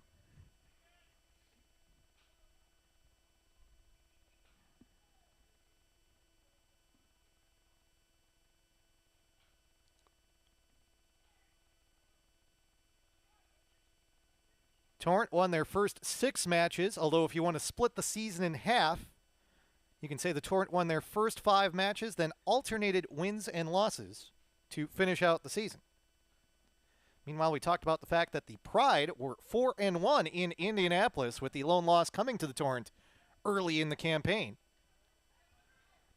Torrent won their first 6 matches, although if you want to split the season in half, you can say the Torrent won their first 5 matches, then alternated wins and losses to finish out the season. Meanwhile, we talked about the fact that the Pride were 4-1 in Indianapolis, with the lone loss coming to the Torrent early in the campaign,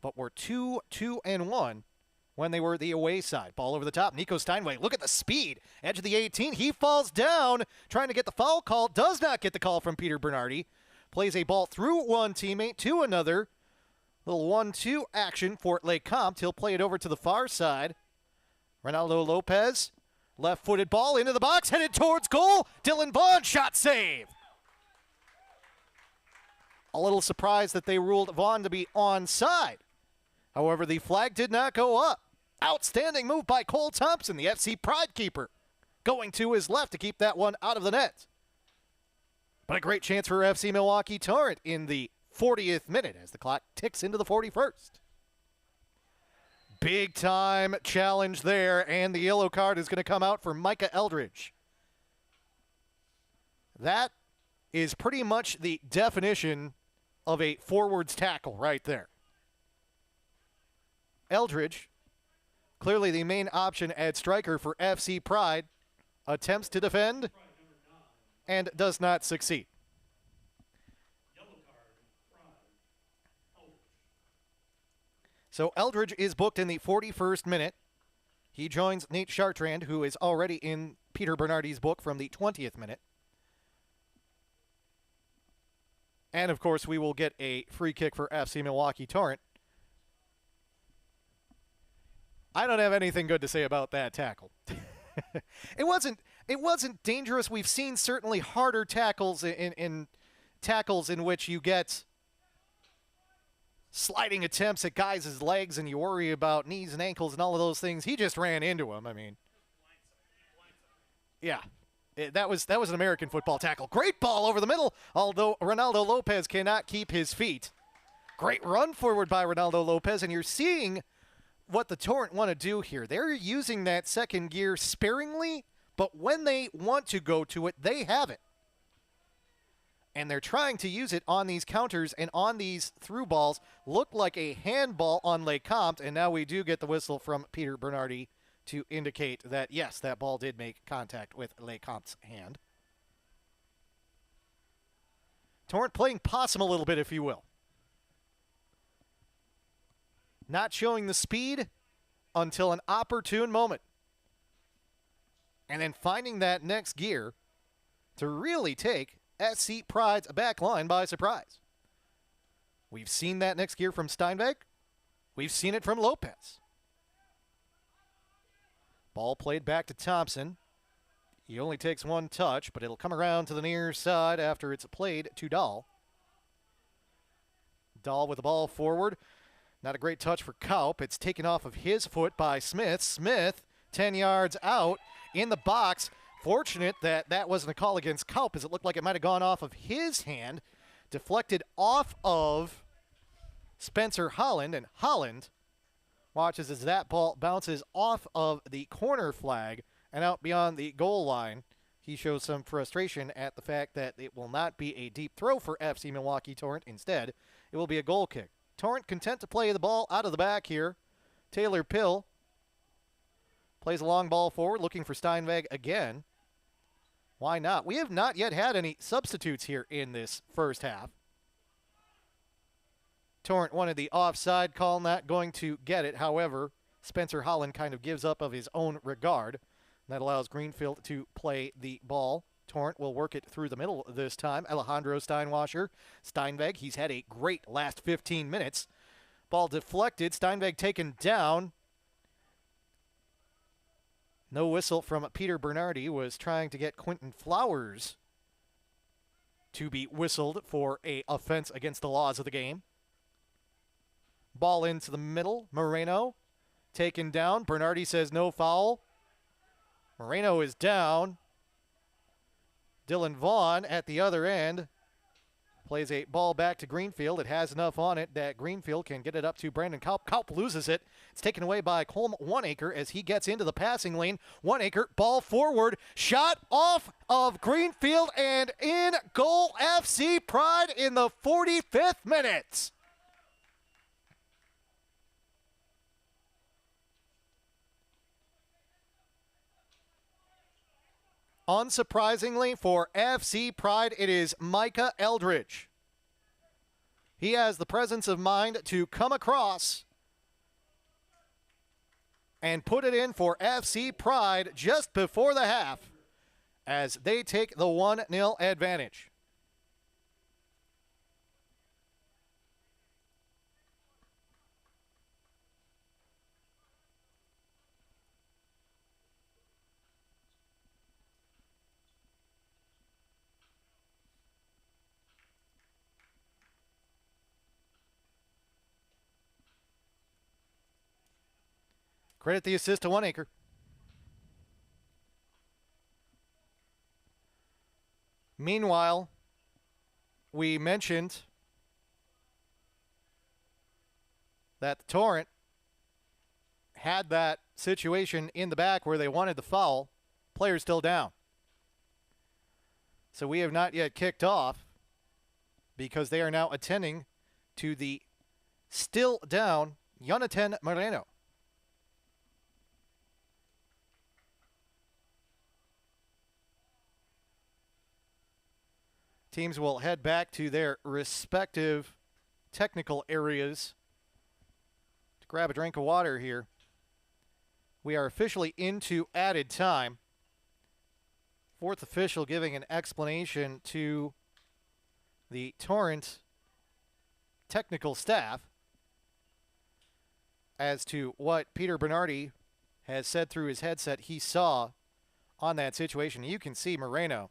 but were 2-1 when they were the away side. Ball over the top. Nico Steinway, look at the speed. Edge of the 18. He falls down, trying to get the foul call. Does not get the call from Peter Bernardi. Plays a ball through one teammate to another. Little 1-2 action for LeCompte. He'll play it over to the far side. Ronaldo Lopez, left-footed ball into the box, headed towards goal. Dylan Vaughn, shot save. A little surprised that they ruled Vaughn to be onside. However, the flag did not go up. Outstanding move by Cole Thompson, the FC Pride keeper, going to his left to keep that one out of the net. But a great chance for FC Milwaukee Torrent in the 40th minute as the clock ticks into the 41st. Big time challenge there, and the yellow card is going to come out for Micah Eldridge. That is pretty much the definition of a forwards tackle right there. Eldridge, clearly the main option at striker for FC Pride, attempts to defend and does not succeed. So Eldridge is booked in the 41st minute. He joins Nate Chartrand, who is already in Peter Bernardi's book from the 20th minute. And, of course, we will get a free kick for FC Milwaukee Torrent. I don't have anything good to say about that tackle. It wasn't dangerous. We've seen certainly harder tackles in tackles in which you get sliding attempts at guys' legs and you worry about knees and ankles and all of those things. He just ran into him. I mean, yeah, that was an American football tackle. Great ball over the middle, although Ronaldo Lopez cannot keep his feet. Great run forward by Ronaldo Lopez, and you're seeing what the Torrent want to do here. They're using that second gear sparingly, but when they want to go to it, they have it. And they're trying to use it on these counters and on these through balls. Looked like a handball on LeCompte, and now we do get the whistle from Peter Bernardi to indicate that, yes, that ball did make contact with LeCompte's hand. Torrent playing possum a little bit, if you will. Not showing the speed until an opportune moment. And then finding that next gear to really take SC Pride's back line by surprise. We've seen that next gear from Steinweg. We've seen it from Lopez. Ball played back to Thompson. He only takes one touch, but it'll come around to the near side after it's played to Dahl. Dahl with the ball forward. Not a great touch for Kaup. It's taken off of his foot by Smith. Smith, 10 yards out in the box. Fortunate that that wasn't a call against Kaup, as it looked like it might have gone off of his hand. Deflected off of Spencer Holland, and Holland watches as that ball bounces off of the corner flag and out beyond the goal line. He shows some frustration at the fact that it will not be a deep throw for FC Milwaukee Torrent. Instead, it will be a goal kick. Torrent content to play the ball out of the back here. Taylor Pill plays a long ball forward, looking for Steinweg again. Why not? We have not yet had any substitutes here in this first half. Torrent wanted the offside call, not going to get it. However, Spencer Holland kind of gives up of his own regard. That allows Greenfield to play the ball. Torrent will work it through the middle this time. Alejandro Steinwasser. Steinweg, he's had a great last 15 minutes. Ball deflected. Steinweg taken down. No whistle from Peter Bernardi. Was trying to get Quentin Flowers to be whistled for an offense against the laws of the game. Ball into the middle. Moreno taken down. Bernardi says no foul. Moreno is down. Dylan Vaughn at the other end plays a ball back to Greenfield. It has enough on it that Greenfield can get it up to Brandon Kaup. Kaup loses it. It's taken away by Colm Oneacre as he gets into the passing lane. Oneacre, ball forward, shot off of Greenfield, and in goal FC Pride in the 45th minute. Unsurprisingly for FC Pride, it is Micah Eldridge. He has the presence of mind to come across and put it in for FC Pride just before the half as they take the 1-0 advantage. Credit the assist to Oneacre. Meanwhile, we mentioned that the Torrent had that situation in the back where they wanted the foul. Players still down. So we have not yet kicked off because they are now attending to the still down Jonathan Moreno. Teams will head back to their respective technical areas to grab a drink of water here. We are officially into added time. Fourth official giving an explanation to the Torrent technical staff as to what Peter Bernardi has said through his headset he saw on that situation. You can see Moreno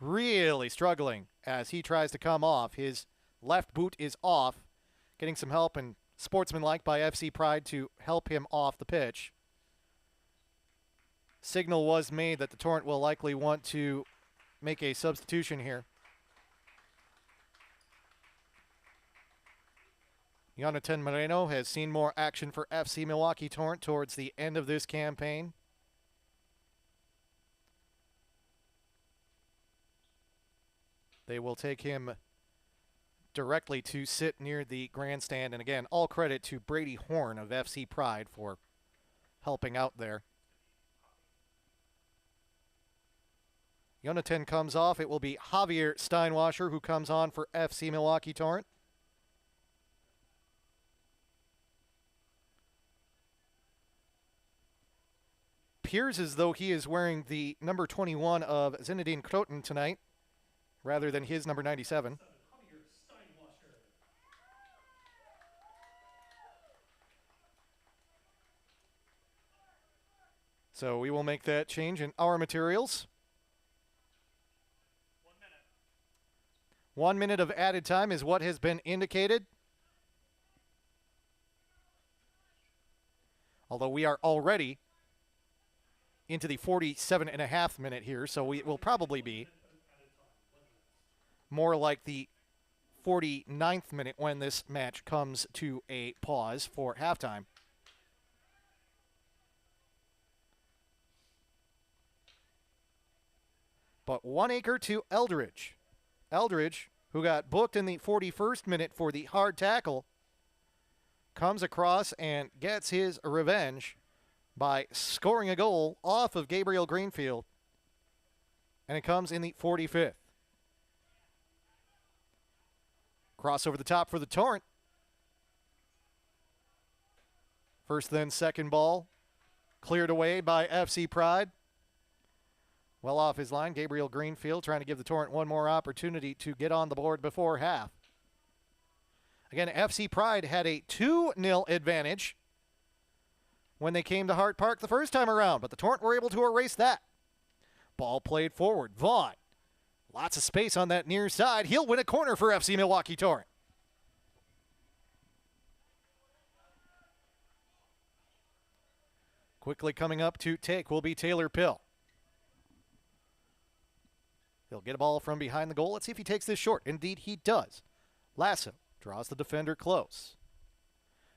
really struggling as he tries to come off. His left boot is off, getting some help and sportsmanlike by FC Pride to help him off the pitch. Signal was made that the Torrent will likely want to make a substitution here. Jonathan Moreno has seen more action for FC Milwaukee Torrent towards the end of this campaign. They will take him directly to sit near the grandstand. And again, all credit to Brady Horn of FC Pride for helping out there. Jonathan comes off. It will be Javier Steinwasser who comes on for FC Milwaukee Torrent. appears as though he is wearing the number 21 of Zinedine Kroten tonight, rather than his number 97. So we will make that change in our materials. 1 minute of added time is what has been indicated. Although we are already into the 47.5 minute here, so we will probably be more like the 49th minute when this match comes to a pause for halftime. But 1 acre to Eldridge. Eldridge, who got booked in the 41st minute for the hard tackle, comes across and gets his revenge by scoring a goal off of Gabriel Greenfield. And it comes in the 45th. Cross over the top for the Torrent. First then second ball cleared away by FC Pride. Well off his line, Gabriel Greenfield trying to give the Torrent one more opportunity to get on the board before half. Again, FC Pride had a 2-0 advantage when they came to Hart Park the first time around, but the Torrent were able to erase that. Ball played forward. Vaughn, lots of space on that near side. He'll win a corner for FC Milwaukee Torrent. Quickly coming up to take will be Taylor Pill. He'll get a ball from behind the goal. Let's see if he takes this short. Indeed, he does. Lasso draws the defender close.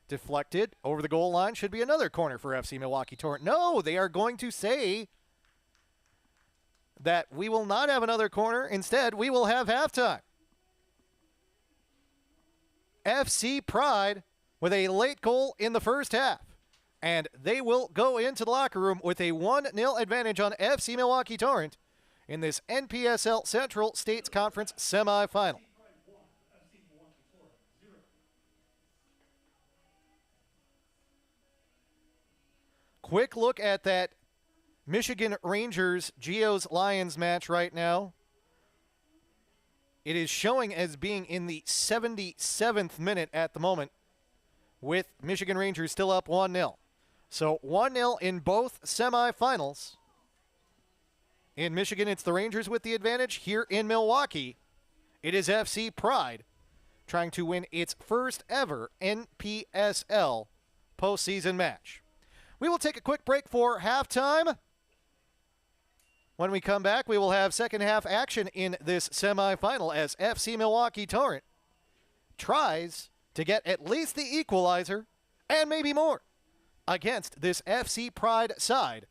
Deflected over the goal line. Should be another corner for FC Milwaukee Torrent. No, they are going to say that we will not have another corner. Instead, we will have halftime. FC Pride with a late goal in the first half. And they will go into the locker room with a 1-0 advantage on FC Milwaukee Torrent in this NPSL Central States Conference semifinal. Quick look at that Michigan Rangers Geos Lions match right now. It is showing as being in the 77th minute at the moment, with Michigan Rangers still up 1-0. So 1-0 in both semifinals. In Michigan, it's the Rangers with the advantage. Here in Milwaukee, it is FC Pride trying to win its first ever NPSL postseason match. We will take a quick break for halftime. When we come back, we will have second half action in this semifinal as FC Milwaukee Torrent tries to get at least the equalizer and maybe more against this FC Pride side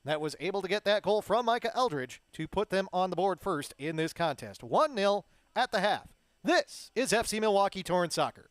that was able to get that goal from Micah Eldridge to put them on the board first in this contest. 1-0 at the half. This is FC Milwaukee Torrent Soccer.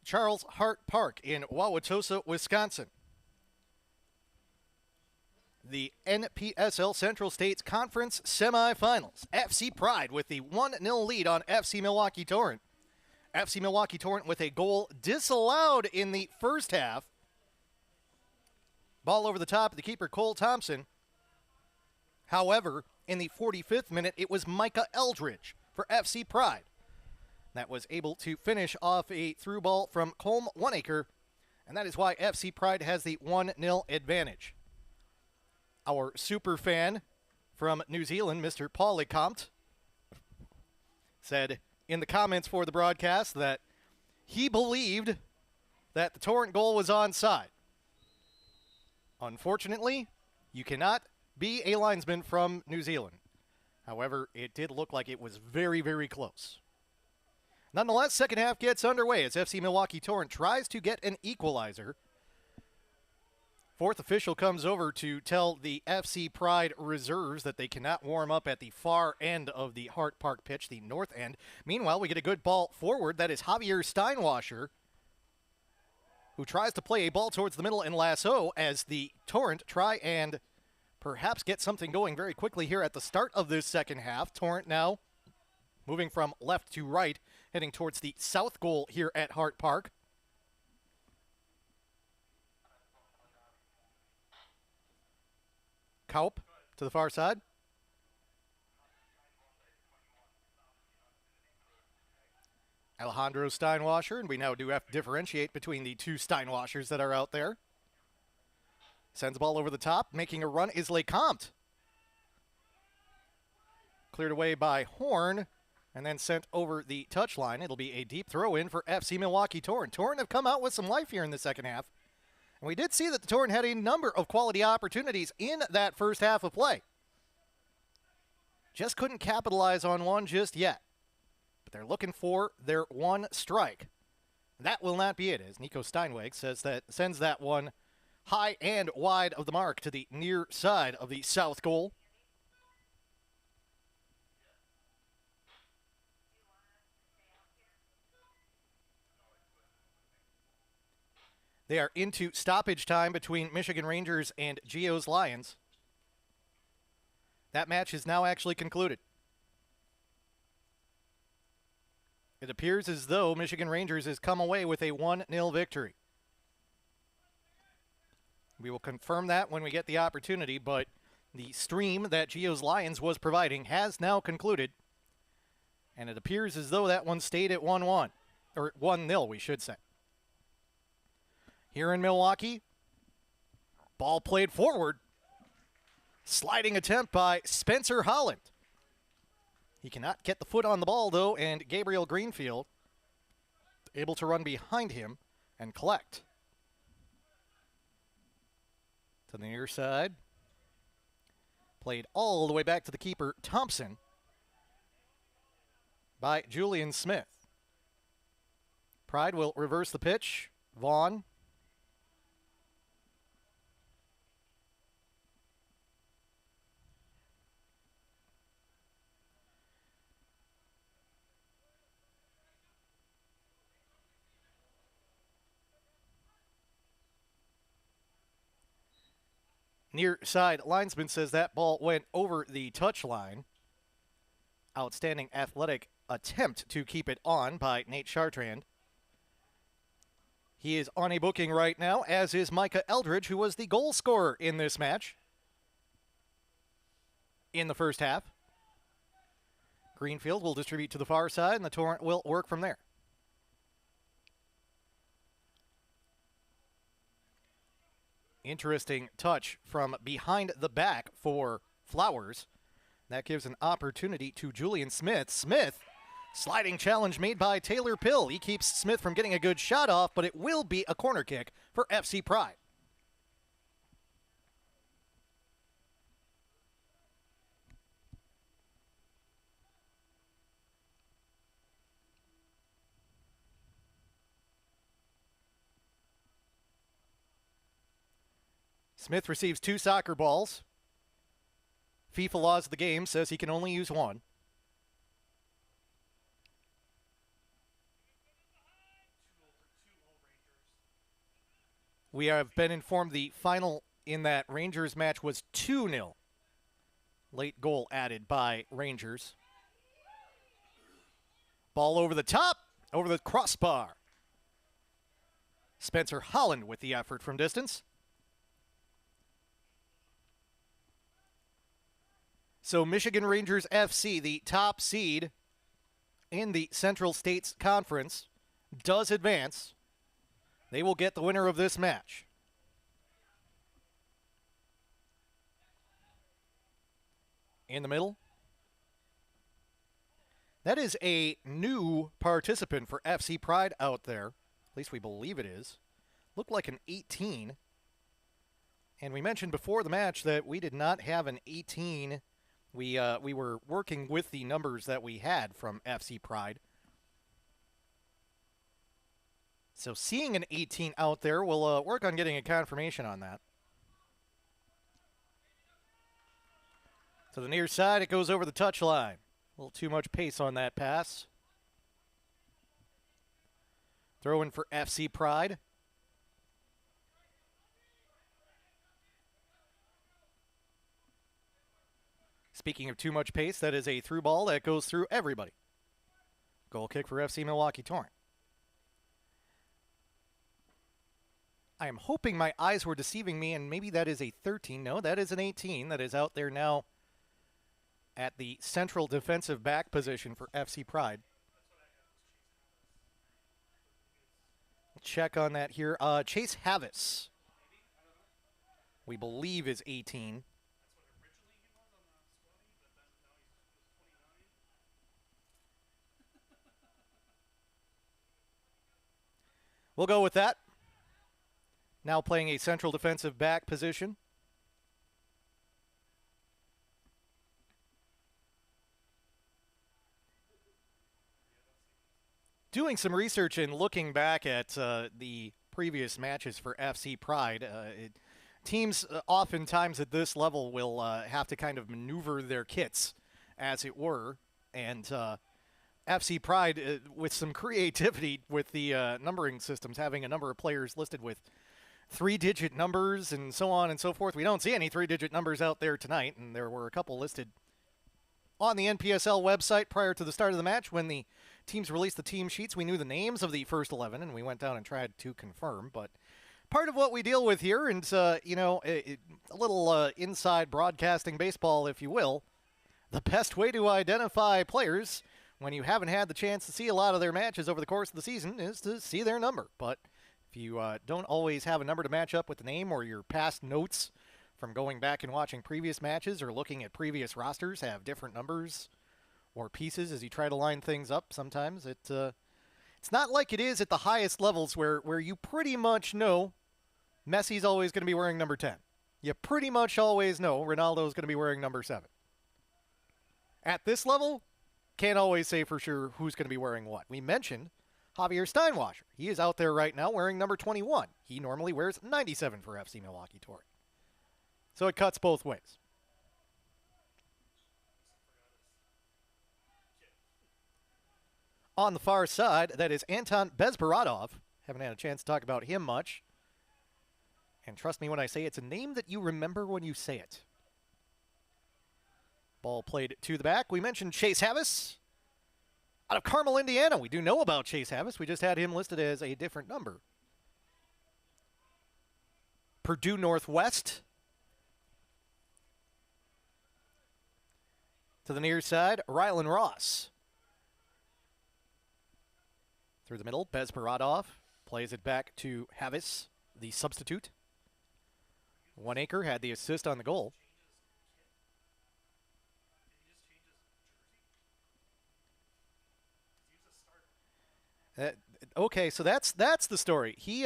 Charles Hart Park in Wauwatosa, Wisconsin. The NPSL Central States Conference semifinals. FC Pride with the 1-0 lead on FC Milwaukee Torrent. FC Milwaukee Torrent with a goal disallowed in the first half. Ball over the top of the keeper, Cole Thompson. However, in the 45th minute, it was Micah Eldridge for FC Pride that was able to finish off a through ball from Colm Oneacre, and that is why FC Pride has the 1-0 advantage. Our super fan from New Zealand, Mr. Paul Lecomte, said in the comments for the broadcast that he believed that the Torrent goal was onside. Unfortunately, you cannot be a linesman from New Zealand. However, it did look like it was very, very close. Nonetheless, second half gets underway as FC Milwaukee Torrent tries to get an equalizer. Fourth official comes over to tell the FC Pride reserves that they cannot warm up at the far end of the Hart Park pitch, the north end. Meanwhile, we get a good ball forward. That is Javier Steinwasser, who tries to play a ball towards the middle and lasso as the Torrent try and perhaps get something going very quickly here at the start of this second half. Torrent now moving from left to right, heading towards the south goal here at Hart Park. Kaup to the far side. Alejandro Steinwasser, and we now do have to differentiate between the two Steinwassers that are out there. Sends the ball over the top. Making a run is Lecomte. Cleared away by Horn, and then sent over the touchline. It'll be a deep throw in for FC Milwaukee Torrent. Torrent have come out with some life here in the second half. And we did see that the Torrent had a number of quality opportunities in that first half of play. Just couldn't capitalize on one just yet. But they're looking for their one strike. That will not be it, as Nico Steinweg sends that one high and wide of the mark to the near side of the south goal. They are into stoppage time between Michigan Rangers and Geo's Lions. That match is now actually concluded. It appears as though Michigan Rangers has come away with a 1-0 victory. We will confirm that when we get the opportunity, but the stream that Geo's Lions was providing has now concluded. And it appears as though that one stayed at 1-1, or 1-0, we should say. Here in Milwaukee, ball played forward. Sliding attempt by Spencer Holland. He cannot get the foot on the ball, though, and Gabriel Greenfield able to run behind him and collect. To the near side. Played all the way back to the keeper, Thompson, by Julian Smith. Pride will reverse the pitch. Vaughn. Near side linesman says that ball went over the touchline. Outstanding athletic attempt to keep it on by Nate Chartrand. He is on a booking right now, as is Micah Eldridge, who was the goal scorer in this match in the first half. Greenfield will distribute to the far side, and the Torrent will work from there. Interesting touch from behind the back for Flowers. That gives an opportunity to Julian Smith. Smith, sliding challenge made by Taylor Pill. He keeps Smith from getting a good shot off, but it will be a corner kick for FC Pride. Smith receives 2 soccer balls. FIFA laws of the game says he can only use 1. We have been informed the final in that Rangers match was 2-0. Late goal added by Rangers. Ball over the top, over the crossbar. Spencer Holland with the effort from distance. So Michigan Rangers FC, the top seed in the Central States Conference, does advance. They will get the winner of this match. In the middle. That is a new participant for FC Pride out there. At least we believe it is. Looked like an 18. And we mentioned before the match that we did not have an 18. We were working with the numbers that we had from FC Pride. So seeing an 18 out there, we'll work on getting a confirmation on that. To the near side, it goes over the touchline. A little too much pace on that pass. Throw in for FC Pride. Speaking of too much pace, that is a through ball that goes through everybody. Goal kick for FC Milwaukee Torrent. I am hoping my eyes were deceiving me, and maybe that is a 13. No, that is an 18 that is out there now at the central defensive back position for FC Pride. Check on that here. Chase Havis, we believe, is 18. We'll go with that. Now playing a central defensive back position. Doing some research and looking back at the previous matches for FC Pride, teams oftentimes at this level will have to kind of maneuver their kits, as it were, and FC Pride, with some creativity with the numbering systems, having a number of players listed with 3-digit numbers and so on and so forth. We don't see any 3-digit numbers out there tonight, and there were a couple listed on the NPSL website prior to the start of the match. When the teams released the team sheets, we knew the names of the first 11, and we went down and tried to confirm. But part of what we deal with here, and, a little inside broadcasting baseball, if you will, the best way to identify players when you haven't had the chance to see a lot of their matches over the course of the season is to see their number. But if you don't always have a number to match up with the name, or your past notes from going back and watching previous matches or looking at previous rosters have different numbers or pieces as you try to line things up, sometimes it's not like it is at the highest levels where you pretty much know Messi's always going to be wearing number 10. You pretty much always know Ronaldo's going to be wearing number 7. At this level, can't always say for sure who's going to be wearing what. We mentioned Javier Steinwasser. He is out there right now wearing number 21. He normally wears 97 for FC Milwaukee Torrent. So it cuts both ways. On the far side, that is Anton Bezbaradov. Haven't had a chance to talk about him much. And trust me when I say it's a name that you remember when you say it. Ball played to the back. We mentioned Chase Havis out of Carmel, Indiana. We do know about Chase Havis. We just had him listed as a different number. Purdue Northwest. To the near side, Rylan Ross. Through the middle, Bezbaradov plays it back to Havis, the substitute. One Acre had the assist on the goal. Okay, so that's the story. He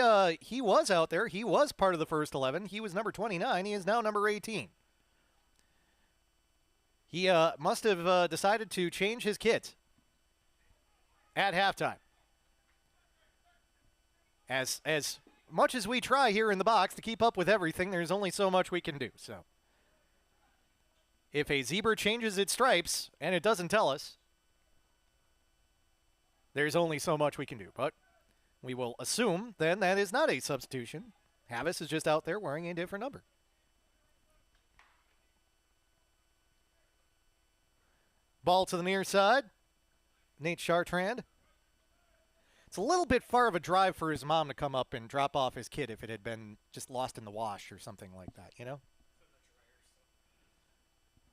was out there. He was part of the first 11. He was number 29. He is now number 18. He must have decided to change his kit at halftime. As much as we try here in the box to keep up with everything, there's only so much we can do. So if a zebra changes its stripes and it doesn't tell us, there's only so much we can do. But we will assume then that is not a substitution. Havis is just out there wearing a different number. Ball to the near side. Nate Chartrand. It's a little bit far of a drive for his mom to come up and drop off his kid if it had been just lost in the wash or something like that, you know?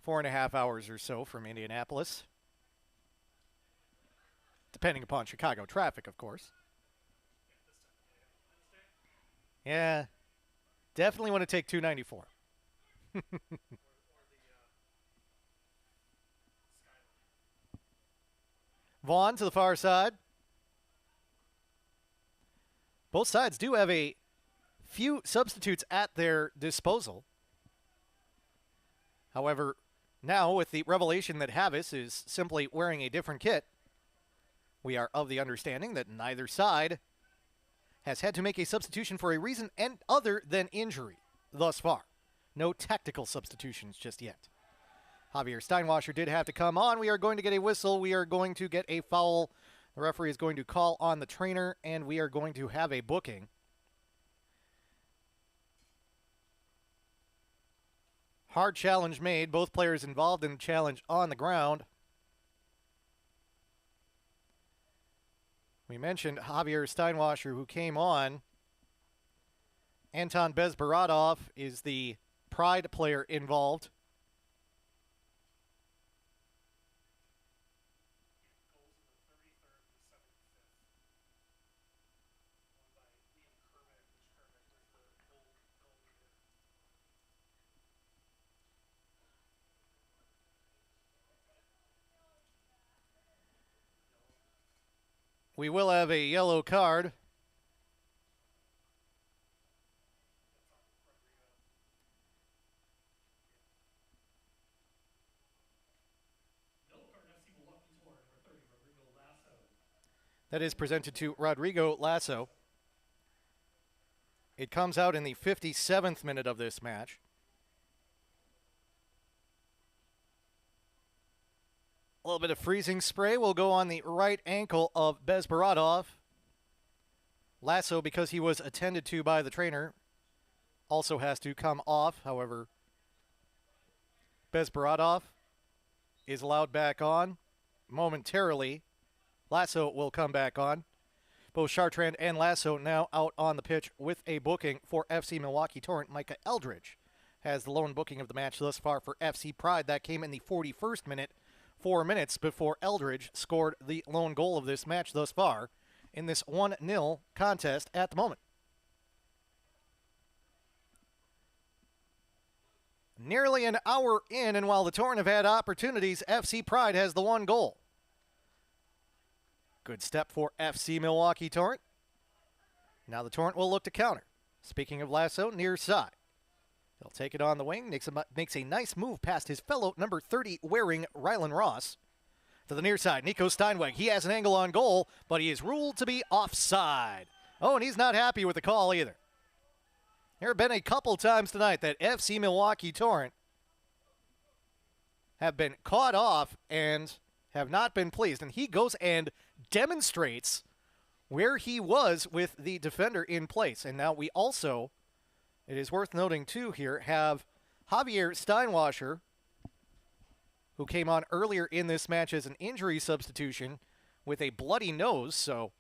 4.5 hours or so from Indianapolis. Depending upon Chicago traffic, of course. Yeah. Definitely want to take 294. Vaughn to the far side. Both sides do have a few substitutes at their disposal. However, now with the revelation that Havis is simply wearing a different kit, we are of the understanding that neither side has had to make a substitution for a reason and other than injury thus far. No tactical substitutions just yet. Javier Steinwasser did have to come on. We are going to get a whistle. We are going to get a foul. The referee is going to call on the trainer, and we are going to have a booking. Hard challenge made. Both players involved in the challenge on the ground. We mentioned Javier Steinwasser, who came on. Anton Bezbaradov is the Pride player involved. We will have a yellow card. That is presented to Rodrigo Lasso. It comes out in the 57th minute of this match. A little bit of freezing spray will go on the right ankle of Bezbaradov. Lasso, because he was attended to by the trainer, also has to come off. However, Bezbaradov is allowed back on momentarily. Lasso will come back on. Both Chartrand and Lasso now out on the pitch with a booking for FC Milwaukee Torrent. Micah Eldridge has the lone booking of the match thus far for FC Pride. That came in the 41st minute, 4 minutes before Eldridge scored the lone goal of this match thus far in this 1-0 contest at the moment. Nearly an hour in, and while the Torrent have had opportunities, FC Pride has the one goal. Good step for FC Milwaukee Torrent. Now the Torrent will look to counter. Speaking of Lasso, near side. He'll take it on the wing, makes a nice move past his fellow number 30 wearing Rylan Ross. To the near side, Nico Steinweg. He has an angle on goal, but he is ruled to be offside. Oh, and he's not happy with the call either. There have been a couple times tonight that FC Milwaukee Torrent have been caught off and have not been pleased. And he goes and demonstrates where he was with the defender in place. And now we also, it is worth noting too here, have Javier Steinwasser, who came on earlier in this match as an injury substitution with a bloody nose. So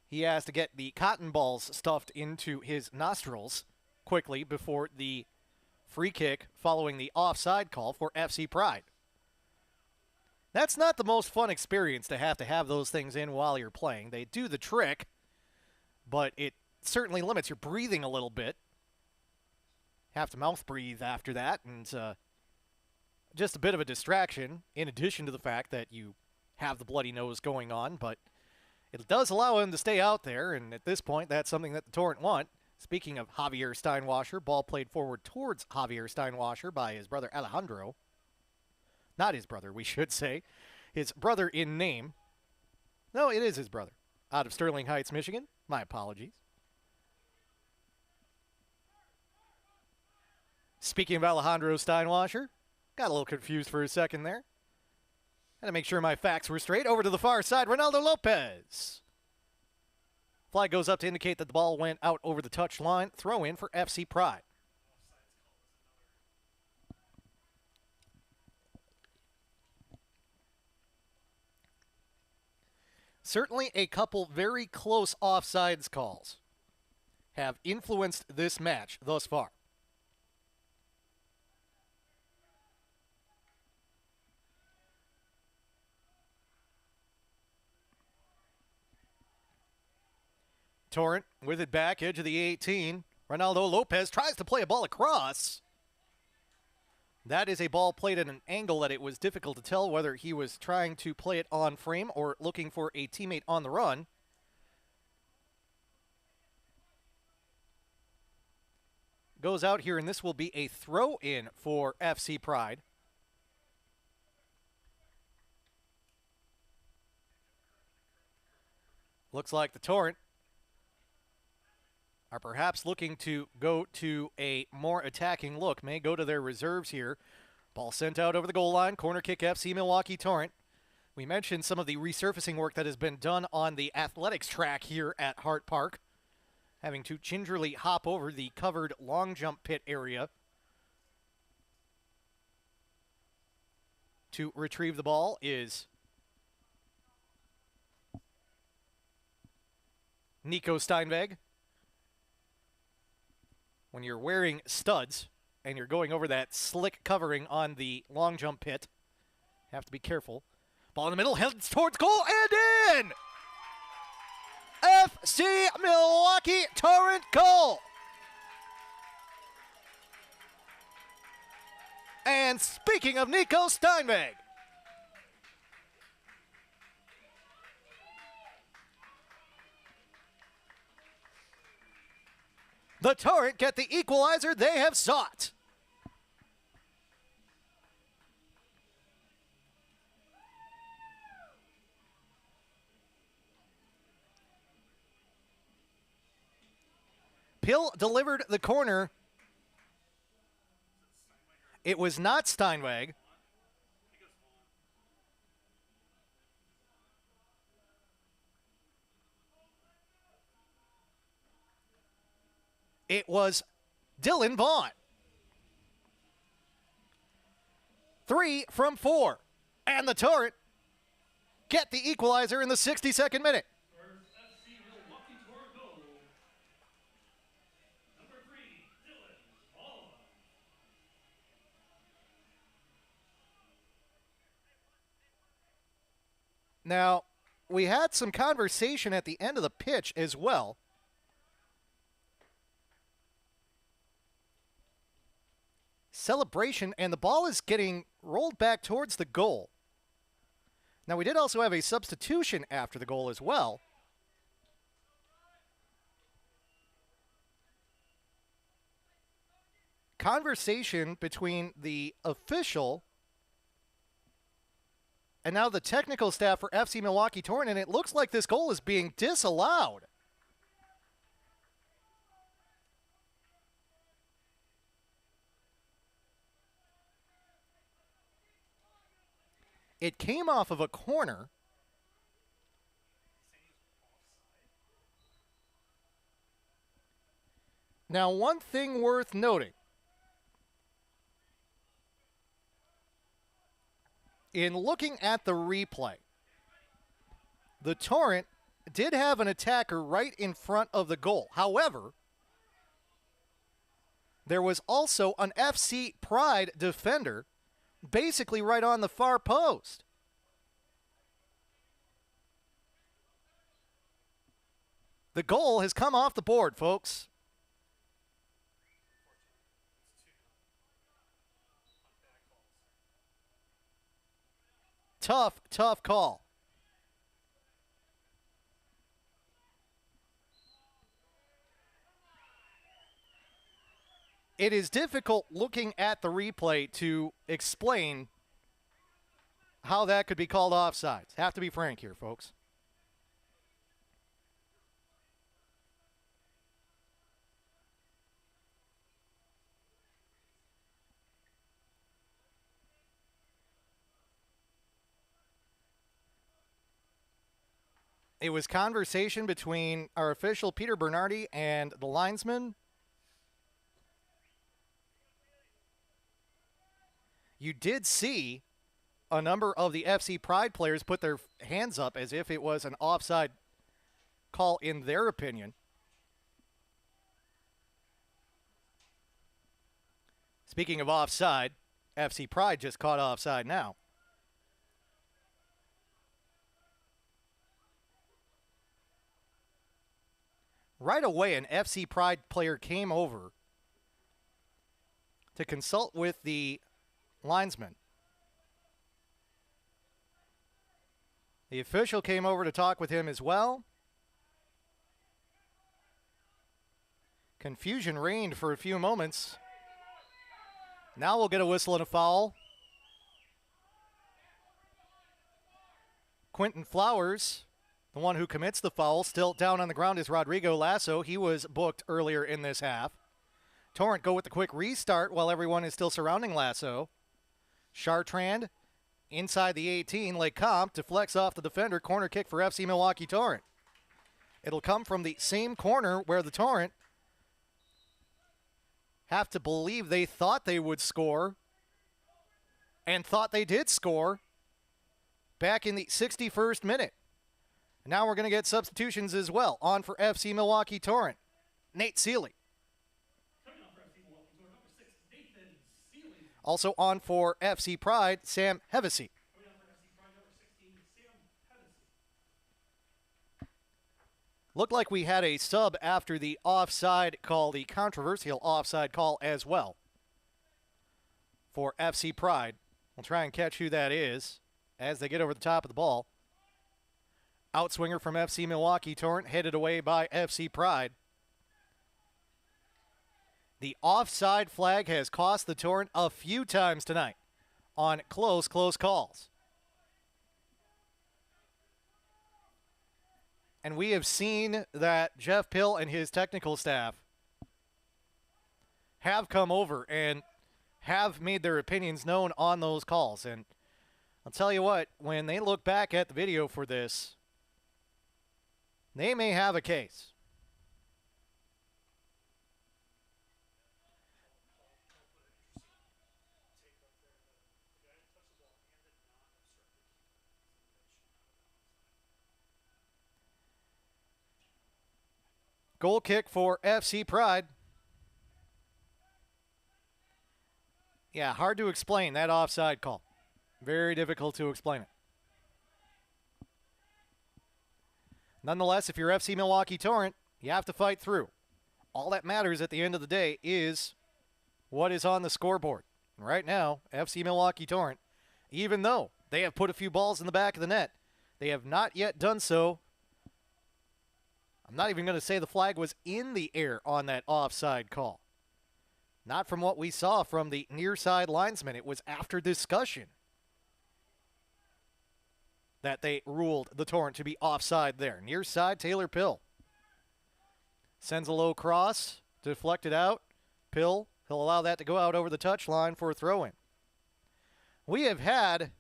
he has to get the cotton balls stuffed into his nostrils quickly before the free kick following the offside call for FC Pride. That's not the most fun experience to have those things in while you're playing. They do the trick, but it certainly limits your breathing a little bit. Have to mouth breathe after that, and just a bit of a distraction, in addition to the fact that you have the bloody nose going on, but it does allow him to stay out there, and at this point, that's something that the Torrent want. Speaking of Javier Steinwasser, ball played forward towards Javier Steinwasser by his brother Alejandro. Not his brother, we should say. His brother in name. No, it is his brother. Out of Sterling Heights, Michigan. My apologies. Speaking of Alejandro Steinwasser, got a little confused for a second there. Had to make sure my facts were straight. Over to the far side, Ronaldo Lopez. Flag goes up to indicate that the ball went out over the touch line. Throw in for FC Pride. Certainly a couple very close offsides calls have influenced this match thus far. Torrent with it back, edge of the 18. Ronaldo Lopez tries to play a ball across. That is a ball played at an angle that it was difficult to tell whether he was trying to play it on frame or looking for a teammate on the run. Goes out here, and this will be a throw-in for FC Pride. Looks like the Torrent are perhaps looking to go to a more attacking look. May go to their reserves here. Ball sent out over the goal line. Corner kick FC Milwaukee Torrent. We mentioned some of the resurfacing work that has been done on the athletics track here at Hart Park, having to gingerly hop over the covered long jump pit area to retrieve the ball is Nico Steinweg. When you're wearing studs and you're going over that slick covering on the long jump pit, you have to be careful. Ball in the middle, heads towards goal, and in! FC Milwaukee Torrent goal! And speaking of Nico Steinweg, the Torrent get the equalizer they have sought. Pill delivered the corner. It was not Steinweg. It was Dylan Vaughn. 3 from 4. And the Torrent get the equalizer in the 62nd minute. Now, we had some conversation at the end of the pitch as well. Celebration, and the ball is getting rolled back towards the goal. Now, we did also have a substitution after the goal as well. Conversation between the official and now the technical staff for FC Milwaukee Torrent, and it looks like this goal is being disallowed. It came off of a corner. Now, one thing worth noting. In looking at the replay, the Torrent did have an attacker right in front of the goal. However, there was also an FC Pride defender basically right on the far post. The goal has come off the board, folks. Tough call. It is difficult looking at the replay to explain how that could be called offsides. Have to be frank here, folks. it was conversation between our official Peter Bernardi and the linesman. You did see a number of the FC Pride players put their hands up as if it was an offside call in their opinion. Speaking of offside, FC Pride just caught offside now. Right away, an FC Pride player came over to consult with the linesman. The official came over to talk with him as well. Confusion reigned for a few moments. Now we'll get a whistle and a foul. Quentin Flowers, the one who commits the foul, still down on the ground is Rodrigo Lasso. He was booked earlier in this half. Torrent go with the quick restart while everyone is still surrounding Lasso. Chartrand inside the 18. Lecomte deflects off the defender. Corner kick for FC Milwaukee Torrent. It'll come from the same corner where the Torrent have to believe they thought they would score and thought they did score back in the 61st minute. Now we're going to get substitutions as well. On for FC Milwaukee Torrent, Nate Seeley. Also on for FC Pride, Sam Hevesy. Looked like we had a sub after the offside call, the controversial offside call as well for FC Pride. We'll try and catch who that is as they get over the top of the ball. Outswinger from FC Milwaukee Torrent, headed away by FC Pride. The offside flag has cost the Torrent a few times tonight on close calls. And we have seen that Jeff Pill and his technical staff have come over and have made their opinions known on those calls. And I'll tell you what, when they look back at the video for this, they may have a case. Goal kick for FC Pride. Yeah, hard to explain that offside call. Very difficult to explain it. Nonetheless, if you're FC Milwaukee Torrent, you have to fight through. All that matters at the end of the day is what is on the scoreboard. Right now, FC Milwaukee Torrent, even though they have put a few balls in the back of the net, they have not yet done so. I'm not even going to say the flag was in the air on that offside call. Not from what we saw from the near side linesman. It was after discussion that they ruled the Torrent to be offside there. Near side, Taylor Pill sends a low cross, deflected out. Pill, he'll allow that to go out over the touchline for a throw-in. We have had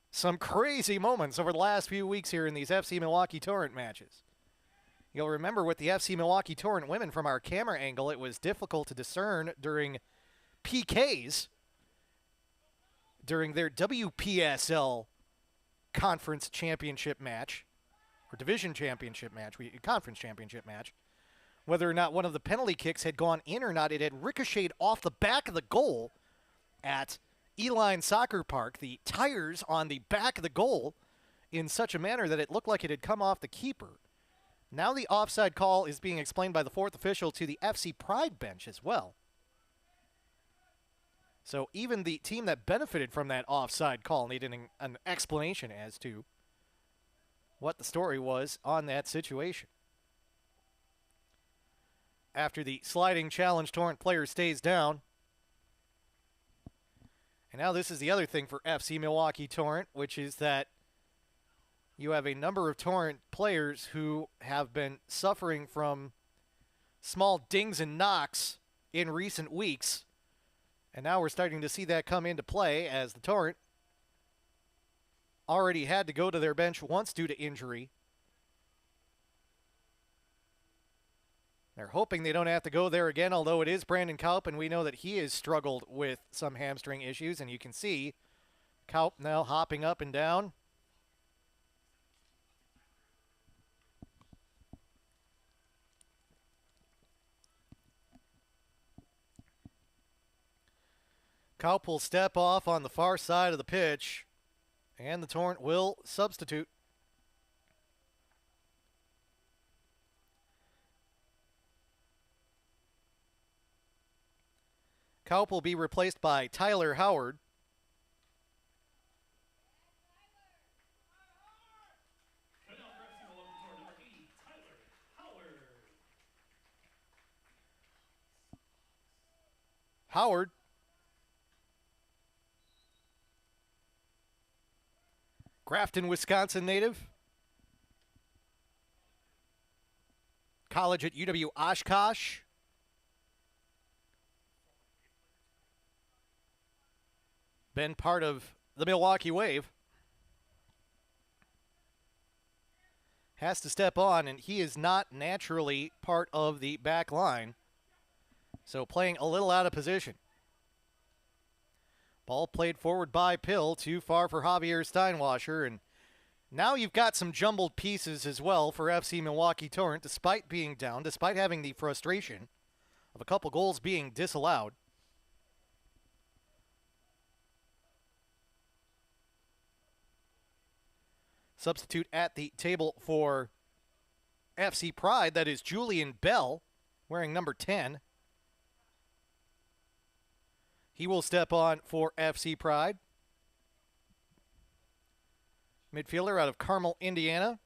some crazy moments over the last few weeks here in these FC Milwaukee Torrent matches. You'll remember with the FC Milwaukee Torrent women from our camera angle, it was difficult to discern during PKs during their WPSL conference championship match, or division championship match, conference championship match, whether or not one of the penalty kicks had gone in or not. It had ricocheted off the back of the goal at Eline Soccer Park, the tires on the back of the goal, in such a manner that it looked like it had come off the keeper. Now the offside call is being explained by the fourth official to the FC Pride bench as well. So even the team that benefited from that offside call needed an explanation as to what the story was on that situation. After the sliding challenge, Torrent player stays down. And now this is the other thing for FC Milwaukee Torrent, which is that you have a number of Torrent players who have been suffering from small dings and knocks in recent weeks. And now we're starting to see that come into play as the Torrent already had to go to their bench once due to injury. They're hoping they don't have to go there again, although it is Brandon Kaup, and we know that he has struggled with some hamstring issues, and you can see Kaup now hopping up and down. Kaup will step off on the far side of the pitch, and the Torrent will substitute. Kaup will be replaced by Tyler Howard. Howard Grafton, Wisconsin native. College at UW Oshkosh. Been part of the Milwaukee Wave. Has to step on, and he is not naturally part of the back line. So playing a little out of position. Ball played forward by Pill, too far for Javier Steinwasser, and now you've got some jumbled pieces as well for FC Milwaukee Torrent, despite being down, despite having the frustration of a couple goals being disallowed. Substitute at the table for FC Pride, that is Julian Bell, wearing number 10. He will step on for FC Pride. Midfielder out of Carmel, Indiana.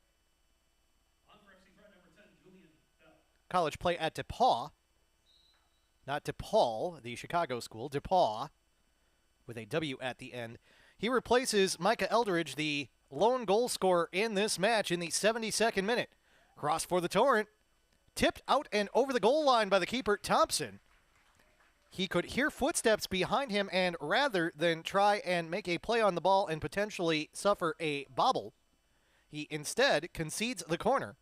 On for FC Pride, number 10, Julian Bell. College play at DePauw. Not DePaul, the Chicago school. DePauw, with a W at the end. He replaces Micah Eldridge, the lone goal scorer in this match in the 72nd minute. Cross for the Torrent. Tipped out and over the goal line by the keeper, Thompson. He could hear footsteps behind him, and rather than try and make a play on the ball and potentially suffer a bobble, he instead concedes the corner,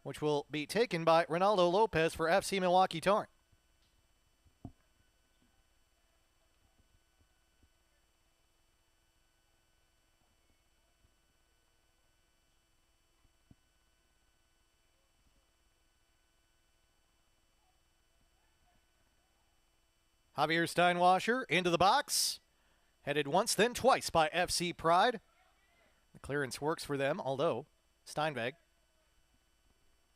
which will be taken by Ronaldo Lopez for FC Milwaukee Torrent. Javier Steinwasser into the box. Headed once, then twice by FC Pride. The clearance works for them, although Steinweg,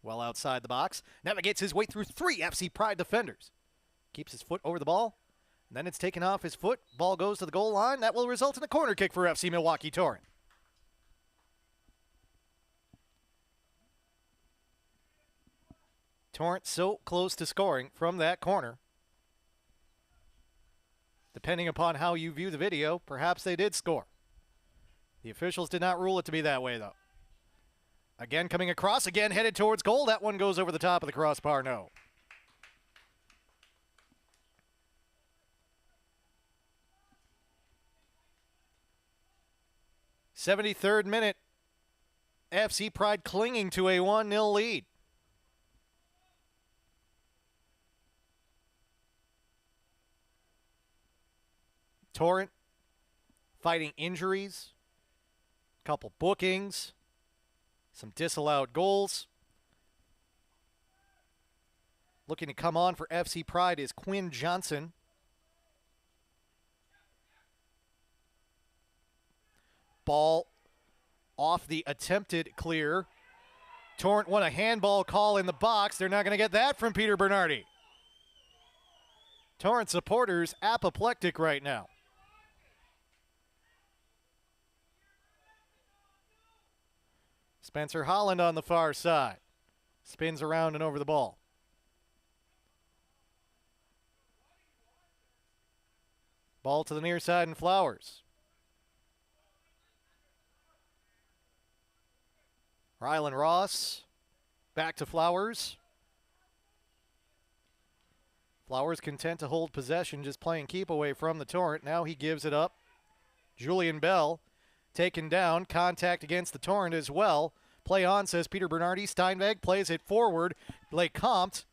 well outside the box, navigates his way through 3 FC Pride defenders. Keeps his foot over the ball, and then it's taken off his foot. Ball goes to the goal line. That will result in a corner kick for FC Milwaukee Torrent. Torrent so close to scoring from that corner. Depending upon how you view the video, perhaps they did score. The officials did not rule it to be that way, though. Again coming across, again headed towards goal. That one goes over the top of the crossbar, no. '73rd minute. FC Pride clinging to a 1-0 lead. Torrent fighting injuries, a couple bookings, some disallowed goals. Looking to come on for FC Pride is Quinn Johnson. Ball off the attempted clear. Torrent won a handball call in the box. They're not going to get that from Peter Bernardi. Torrent supporters apoplectic right now. Spencer Holland on the far side. Spins around and over the ball. Ball to the near side and Flowers. Rylan Ross back to Flowers. Flowers content to hold possession, just playing keep away from the Torrent. Now he gives it up. Julian Bell taken down. Contact against the Torrent as well. Play on, says Peter Bernardi. Steinweg plays it forward. LeCompte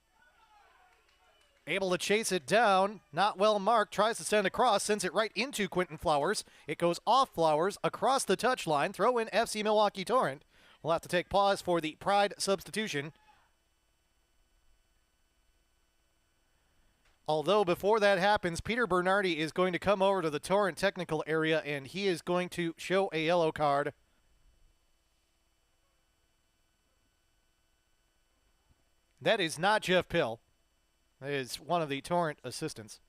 able to chase it down. Not well marked. Tries to send across. Sends it right into Quentin Flowers. It goes off Flowers across the touchline. Throw in FC Milwaukee Torrent. We'll have to take pause for the Pride substitution. Although before that happens, Peter Bernardi is going to come over to the Torrent technical area and he is going to show a yellow card. That is not Jeff Pill. That is one of the Torrent assistants.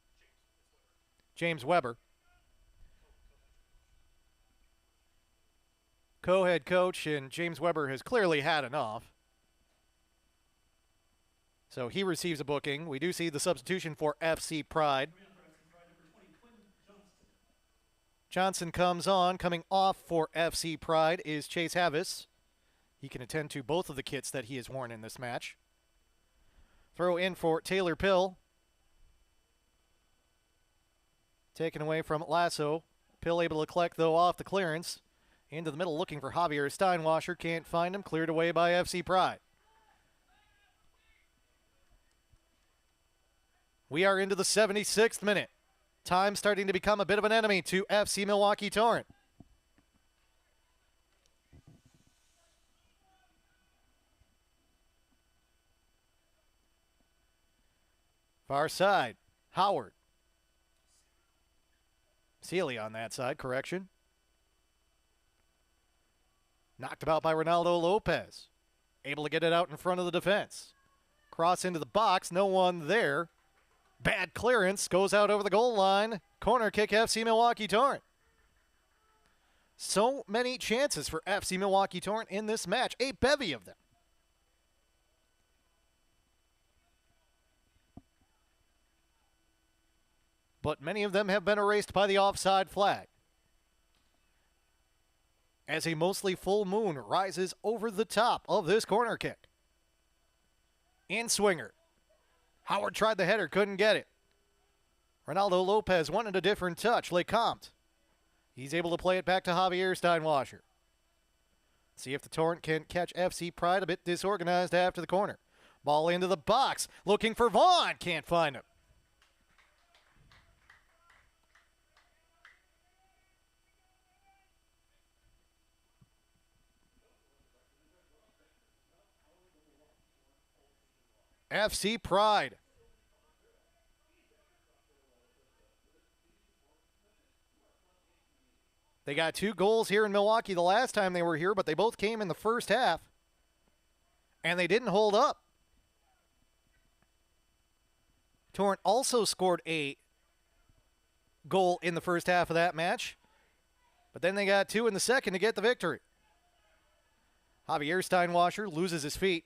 James Weber. Co-head coach, and James Weber has clearly had enough. So he receives a booking. We do see the substitution for FC Pride. Johnson comes on. Coming off for FC Pride is Chase Havis. He can attend to both of the kits that he has worn in this match. Throw in for Taylor Pill. Taken away from Lasso. Pill able to collect, though, off the clearance. Into the middle looking for Javier Steinwasser. Can't find him. Cleared away by FC Pride. We are into the 76th minute. Time starting to become a bit of an enemy to FC Milwaukee Torrent. Far side, Howard. Sealy on that side, correction. Knocked about by Ronaldo Lopez. Able to get it out in front of the defense. Cross into the box, no one there. Bad clearance, goes out over the goal line. Corner kick, FC Milwaukee Torrent. So many chances for FC Milwaukee Torrent in this match, a bevy of them. But many of them have been erased by the offside flag. As a mostly full moon rises over the top of this corner kick. In swinger. Howard tried the header, couldn't get it. Ronaldo Lopez wanted a different touch. LeCompte. He's able to play it back to Javier Steinwasser. See if the Torrent can catch FC Pride a bit disorganized after the corner. Ball into the box. Looking for Vaughn. Can't find him. FC Pride. They got 2 goals here in Milwaukee the last time they were here, but they both came in the first half. And they didn't hold up. Torrent also scored a goal in the first half of that match. But then they got 2 in the second to get the victory. Javier Steinwasser loses his feet.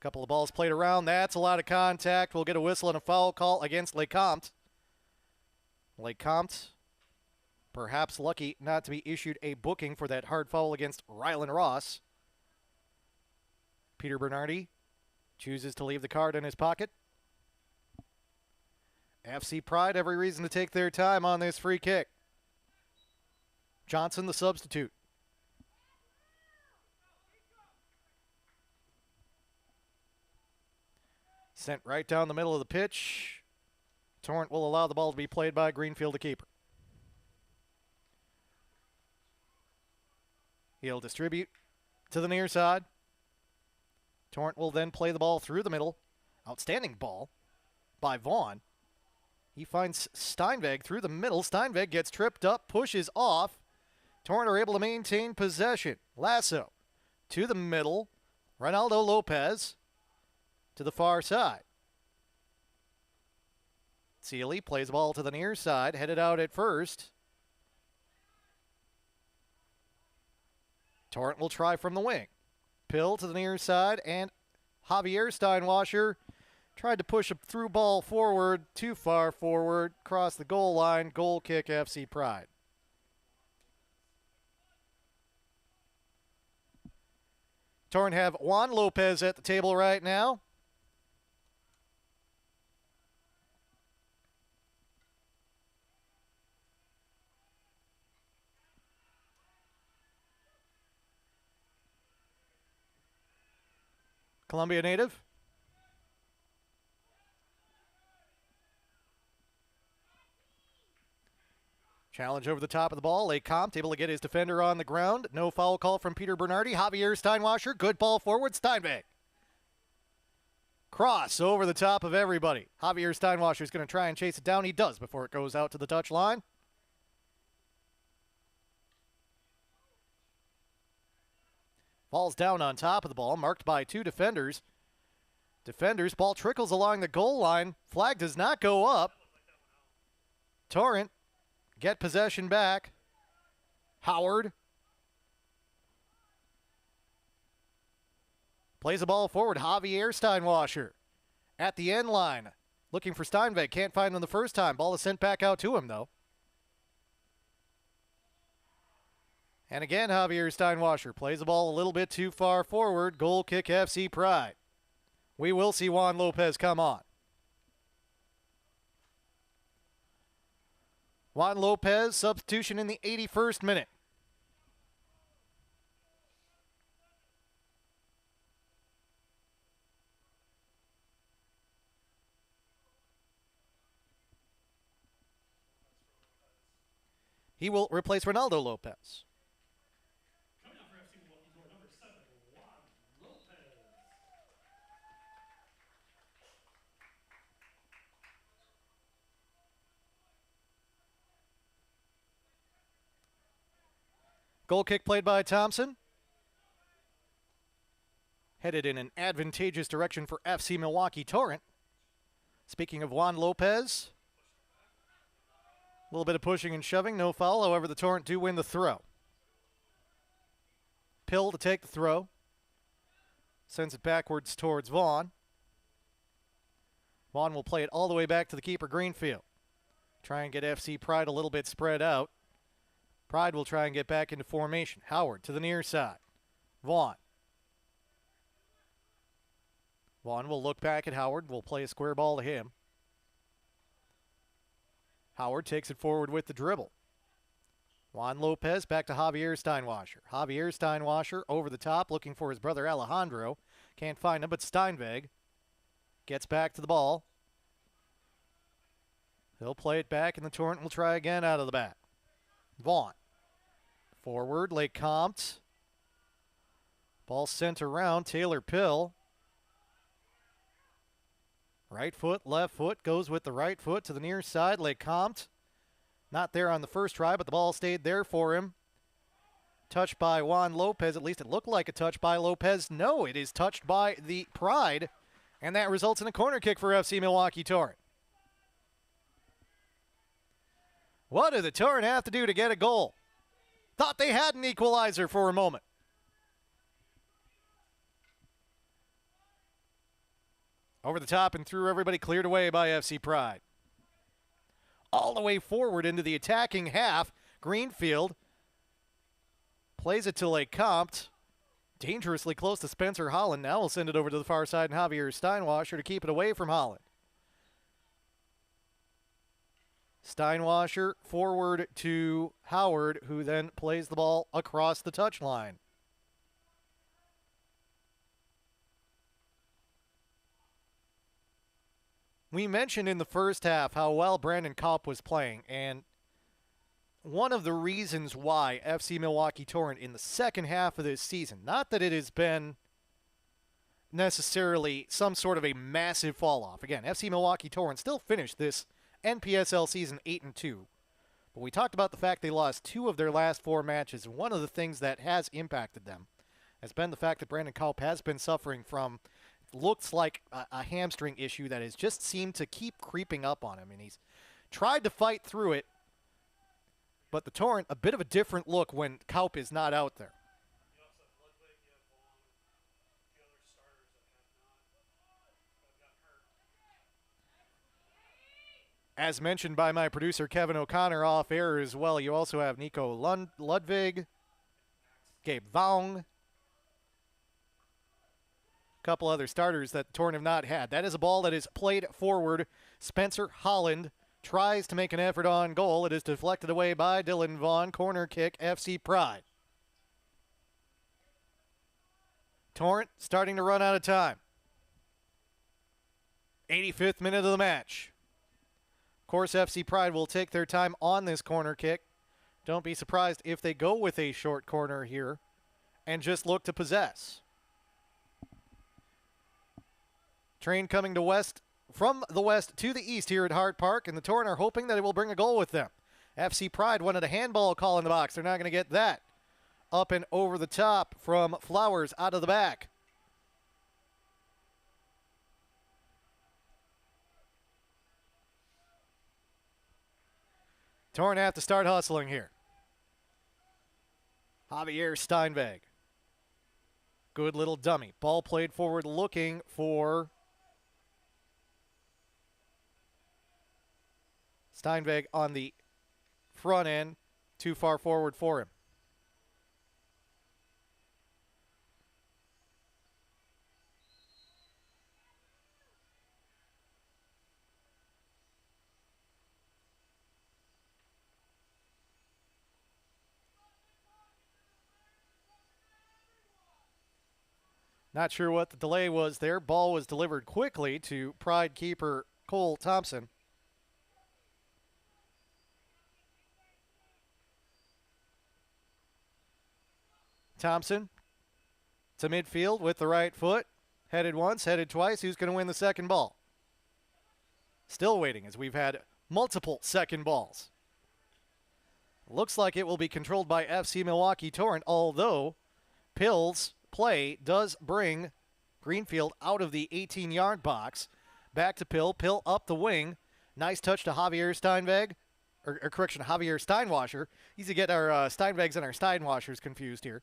Couple of balls played around. That's a lot of contact. We'll get a whistle and a foul call against LeCompte. LeCompte, perhaps lucky not to be issued a booking for that hard foul against Rylan Ross. Peter Bernardi chooses to leave the card in his pocket. FC Pride, every reason to take their time on this free kick. Johnson, the substitute. Sent right down the middle of the pitch. Torrent will allow the ball to be played by Greenfield, the keeper. He'll distribute to the near side. Torrent will then play the ball through the middle. Outstanding ball by Vaughn. He finds Steinweg through the middle. Steinweg gets tripped up, pushes off. Torrent are able to maintain possession. Lasso to the middle. Ronaldo Lopez to the far side. Sealy plays the ball to the near side, headed out at first. Torrent will try from the wing. Pill to the near side, and Javier Steinwasser tried to push a through ball forward, too far forward, cross the goal line, goal kick FC Pride. Torrent have Juan Lopez at the table right now. Columbia native. Challenge over the top of the ball. Lecomte able to get his defender on the ground. No foul call from Peter Bernardi. Javier Steinwasser. Good ball forward. Steinweg. Cross over the top of everybody. Javier Steinwasser is going to try and chase it down. He does before it goes out to the touchline. Falls down on top of the ball, marked by two defenders. Ball trickles along the goal line. Flag does not go up. Torrent get possession back. Howard plays the ball forward. Javier Steinwasser at the end line. Looking for Steinweg. Can't find him the first time. Ball is sent back out to him, though. And again, Javier Steinwasser plays the ball a little bit too far forward. Goal kick FC Pride. We will see Juan Lopez come on. Juan Lopez, substitution in the 81st minute. He will replace Ronaldo Lopez. Coming up for FC Milwaukee Torrent, number 7, Juan Lopez. Goal kick played by Thompson. Headed in an advantageous direction for FC Milwaukee Torrent. Speaking of Juan Lopez, a little bit of pushing and shoving, no foul. However, the Torrent do win the throw. Pill to take the throw. Sends it backwards towards Vaughn. Vaughn will play it all the way back to the keeper, Greenfield. Try and get FC Pride a little bit spread out. Pride will try and get back into formation. Howard to the near side. Vaughn. Vaughn will look back at Howard. Will play a square ball to him. Howard takes it forward with the dribble. Juan Lopez back to Javier Steinwasser. Javier Steinwasser over the top, looking for his brother Alejandro. Can't find him, but Steinweg gets back to the ball. He'll play it back, and the Torrent will try again out of the back. Vaughn. Forward, Lecomte. Ball sent around, Taylor Pill. Right foot, left foot, goes with the right foot to the near side. Lecomte, not there on the first try, but the ball stayed there for him. Touched by Juan Lopez. At least it looked like a touch by Lopez. No, it is touched by the Pride, and that results in a corner kick for FC Milwaukee Torrent. What do the Torrent have to do to get a goal? Thought they had an equalizer for a moment. Over the top and through everybody, cleared away by FC Pride. All the way forward into the attacking half. Greenfield plays it to Lecomte. Dangerously close to Spencer Holland. Now we'll send it over to the far side and Javier Steinwasser to keep it away from Holland. Steinwasser forward to Howard, who then plays the ball across the touchline. We mentioned in the first half how well Brandon Kaup was playing, and one of the reasons why FC Milwaukee Torrent in the second half of this season, not that it has been necessarily some sort of a massive fall off. Again, FC Milwaukee Torrent still finished this NPSL season 8-2. But we talked about the fact they lost 2 of their last 4 matches, and one of the things that has impacted them has been the fact that Brandon Kaup has been suffering from looks like a hamstring issue that has just seemed to keep creeping up on him, and he's tried to fight through it. But the Torrent, a bit of a different look when Kaup is not out there. As mentioned by my producer Kevin O'Connor off air as well, you also have Nico Ludwig, Gabe Vaughn, a couple other starters that Torrent have not had. That is a ball that is played forward. Spencer Holland tries to make an effort on goal. It is deflected away by Dylan Vaughn. Corner kick, FC Pride. Torrent starting to run out of time. 85th minute of the match. Of course, FC Pride will take their time on this corner kick. Don't be surprised if they go with a short corner here and just look to possess. Train coming to west, from the west to the east here at Hart Park, and the Torrent are hoping that it will bring a goal with them. FC Pride wanted a handball call in the box. They're not going to get that. Up and over the top from Flowers out of the back. Torrent have to start hustling here. Javier Steinweg. Good little dummy. Ball played forward looking for Steinweg on the front end. Too far forward for him. Not sure what the delay was there. Ball was delivered quickly to Pride keeper Cole Thompson. Thompson to midfield with the right foot. Headed once, headed twice. Who's going to win the second ball? Still waiting as we've had multiple second balls. Looks like it will be controlled by FC Milwaukee Torrent, although Pill's play does bring Greenfield out of the 18-yard box. Back to Pill. Pill up the wing. Nice touch to Javier Steinweg. Or correction, Javier Steinwasher. Easy to get our Steinwegs and our Steinwashers confused here.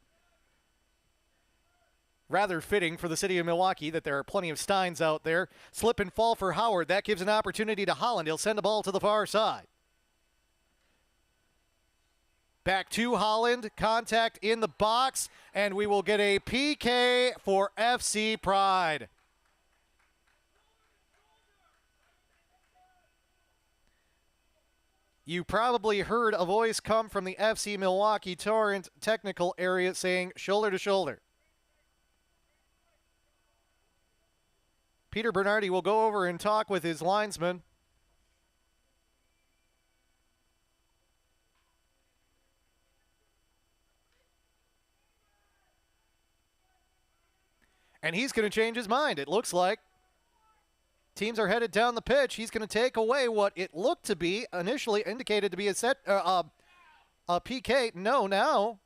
Rather fitting for the city of Milwaukee that there are plenty of Steins out there. Slip and fall for Howard. That gives an opportunity to Holland. He'll send the ball to the far side. Back to Holland. Contact in the box. And we will get a PK for FC Pride. You probably heard a voice come from the FC Milwaukee Torrent technical area saying shoulder to shoulder. Peter Bernardi will go over and talk with his linesman. And he's going to change his mind, it looks like. Teams are headed down the pitch. He's going to take away what it looked to be, initially indicated to be a PK. No, now.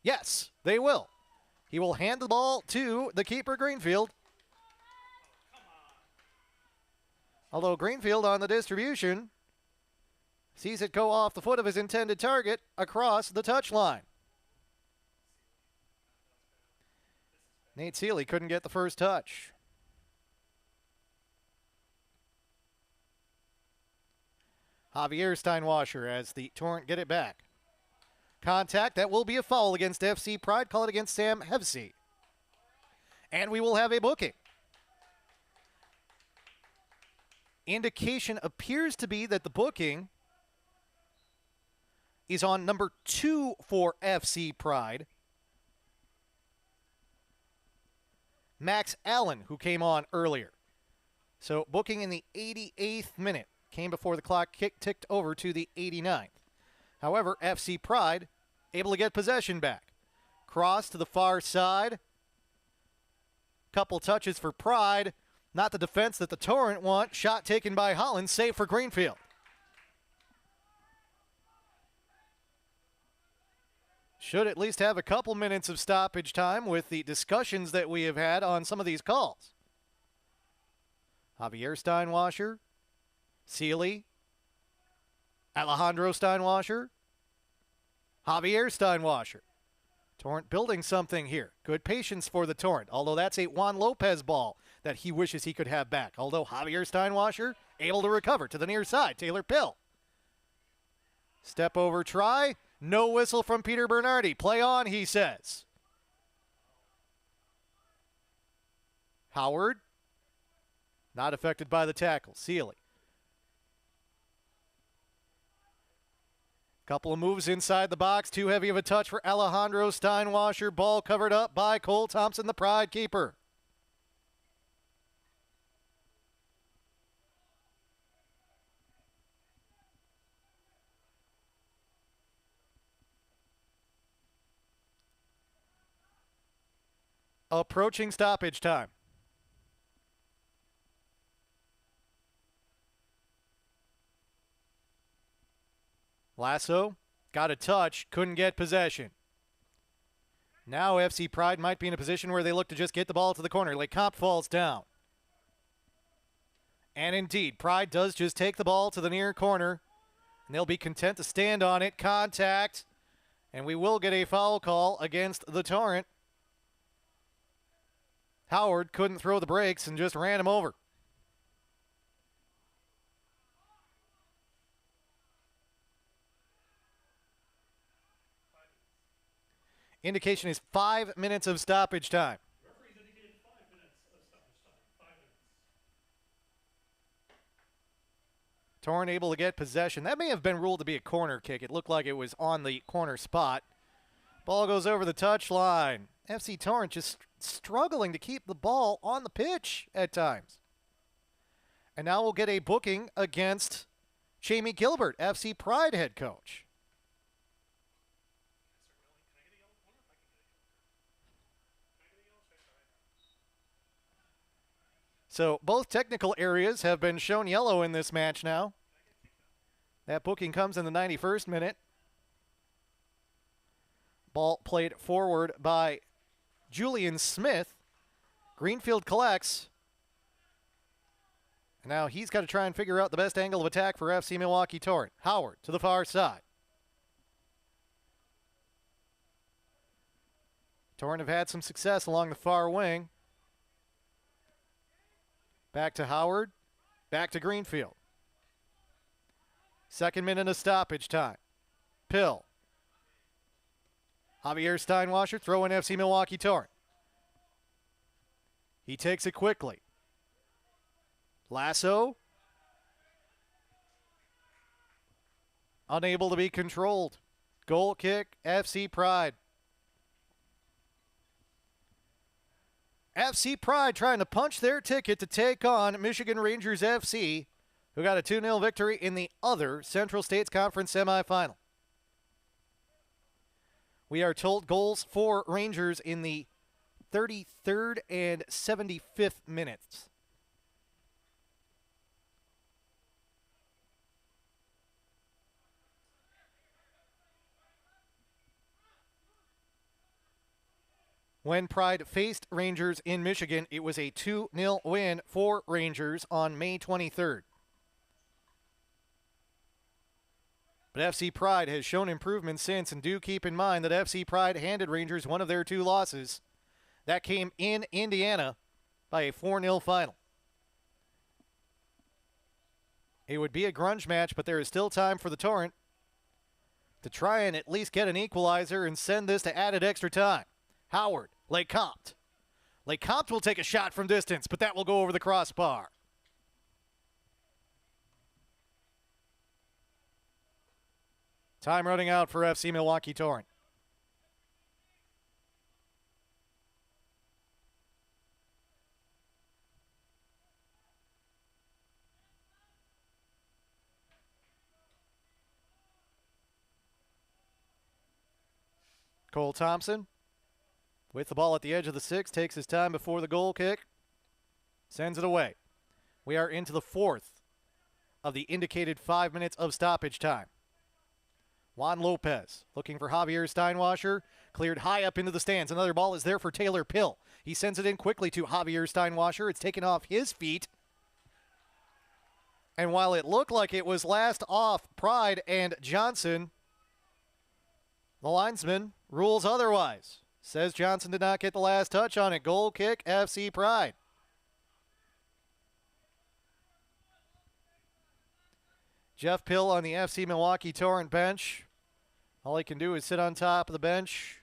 Yes, they will. He will hand the ball to the keeper, Greenfield. Although Greenfield on the distribution sees it go off the foot of his intended target across the touchline. Nate Seeley couldn't get the first touch. Javier Steinwasher as the Torrent get it back. Contact, that will be a foul against FC Pride. Call it against Sam Hevsey. And we will have a booking. Indication appears to be that the booking is on number 2 for FC Pride. Max Allen, who came on earlier. So booking in the 88th minute. Came before the clock ticked over to the 89th. However, FC Pride able to get possession back. Cross to the far side. Couple touches for Pride. Not the defense that the Torrent want. Shot taken by Holland. Save for Greenfield. Should at least have a couple minutes of stoppage time with the discussions that we have had on some of these calls. Javier Steinwasher. Seeley. Alejandro Steinwasher. Javier Steinwasher. Torrent building something here. Good patience for the Torrent, although that's a Juan Lopez ball that he wishes he could have back. Although Javier Steinwasher able to recover to the near side. Taylor Pill. Step over try. No whistle from Peter Bernardi. Play on, he says. Howard. Not affected by the tackle. Seeley. Couple of moves inside the box. Too heavy of a touch for Alejandro Steinwasher. Ball covered up by Cole Thompson, the Pride keeper. approaching stoppage time. Lasso got a touch, couldn't get possession. Now FC Pride might be in a position where they look to just get the ball to the corner. LeCompte falls down. And indeed, Pride does just take the ball to the near corner. And they'll be content to stand on it. Contact. And we will get a foul call against the Torrent. Howard couldn't throw the brakes and just ran him over. Indication is 5 minutes of stoppage time. Referees indicated 5 minutes of stoppage time. 5 minutes. Torrent able to get possession. That may have been ruled to be a corner kick. It looked like it was on the corner spot. Ball goes over the touchline. FC Torrent just struggling to keep the ball on the pitch at times. And now we'll get a booking against Jamie Gilbert, FC Pride head coach. So both technical areas have been shown yellow in this match now. That booking comes in the 91st minute. Ball played forward by Julian Smith. Greenfield collects. And now he's got to try and figure out the best angle of attack for FC Milwaukee Torrent. Howard to the far side. Torrent have had some success along the far wing. Back to Howard. Back to Greenfield. 2nd minute of stoppage time. Pill. Javier Steinwasser throwing FC Milwaukee Torrent. He takes it quickly. Lasso. Unable to be controlled. Goal kick, FC Pride. FC Pride trying to punch their ticket to take on Michigan Rangers FC, who got a 2-0 victory in the other Central States Conference semifinal. We are told goals for Rangers in the 33rd and 75th minutes. When Pride faced Rangers in Michigan, it was a 2-0 win for Rangers on May 23rd. But FC Pride has shown improvement since, and do keep in mind that FC Pride handed Rangers one of their 2 losses. That came in Indiana by a 4-0 final. It would be a grunge match, but there is still time for the Torrent to try and at least get an equalizer and send this to added extra time. Howard, LeCompte. LeCompte will take a shot from distance, but that will go over the crossbar. Time running out for FC Milwaukee Torrent. Cole Thompson with the ball at the edge of the 6, takes his time before the goal kick, sends it away. We are into the 4th of the indicated 5 minutes of stoppage time. Juan Lopez looking for Javier Steinwasser, cleared high up into the stands. Another ball is there for Taylor Pill. He sends it in quickly to Javier Steinwasser. It's taken off his feet. And while it looked like it was last off Pride and Johnson, the linesman rules otherwise. Says Johnson did not get the last touch on it. Goal kick, FC Pride. Jeff Pill on the FC Milwaukee Torrent bench. All he can do is sit on top of the bench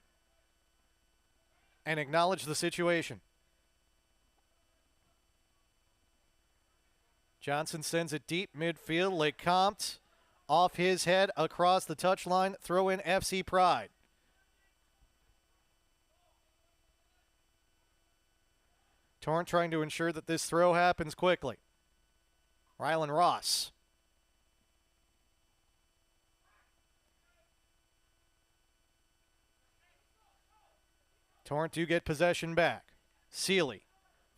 and acknowledge the situation. Johnson sends it deep midfield. LeCompte off his head across the touchline. Throw in FC Pride. Torrent trying to ensure that this throw happens quickly. Rylan Ross. Torrent do get possession back. Seeley.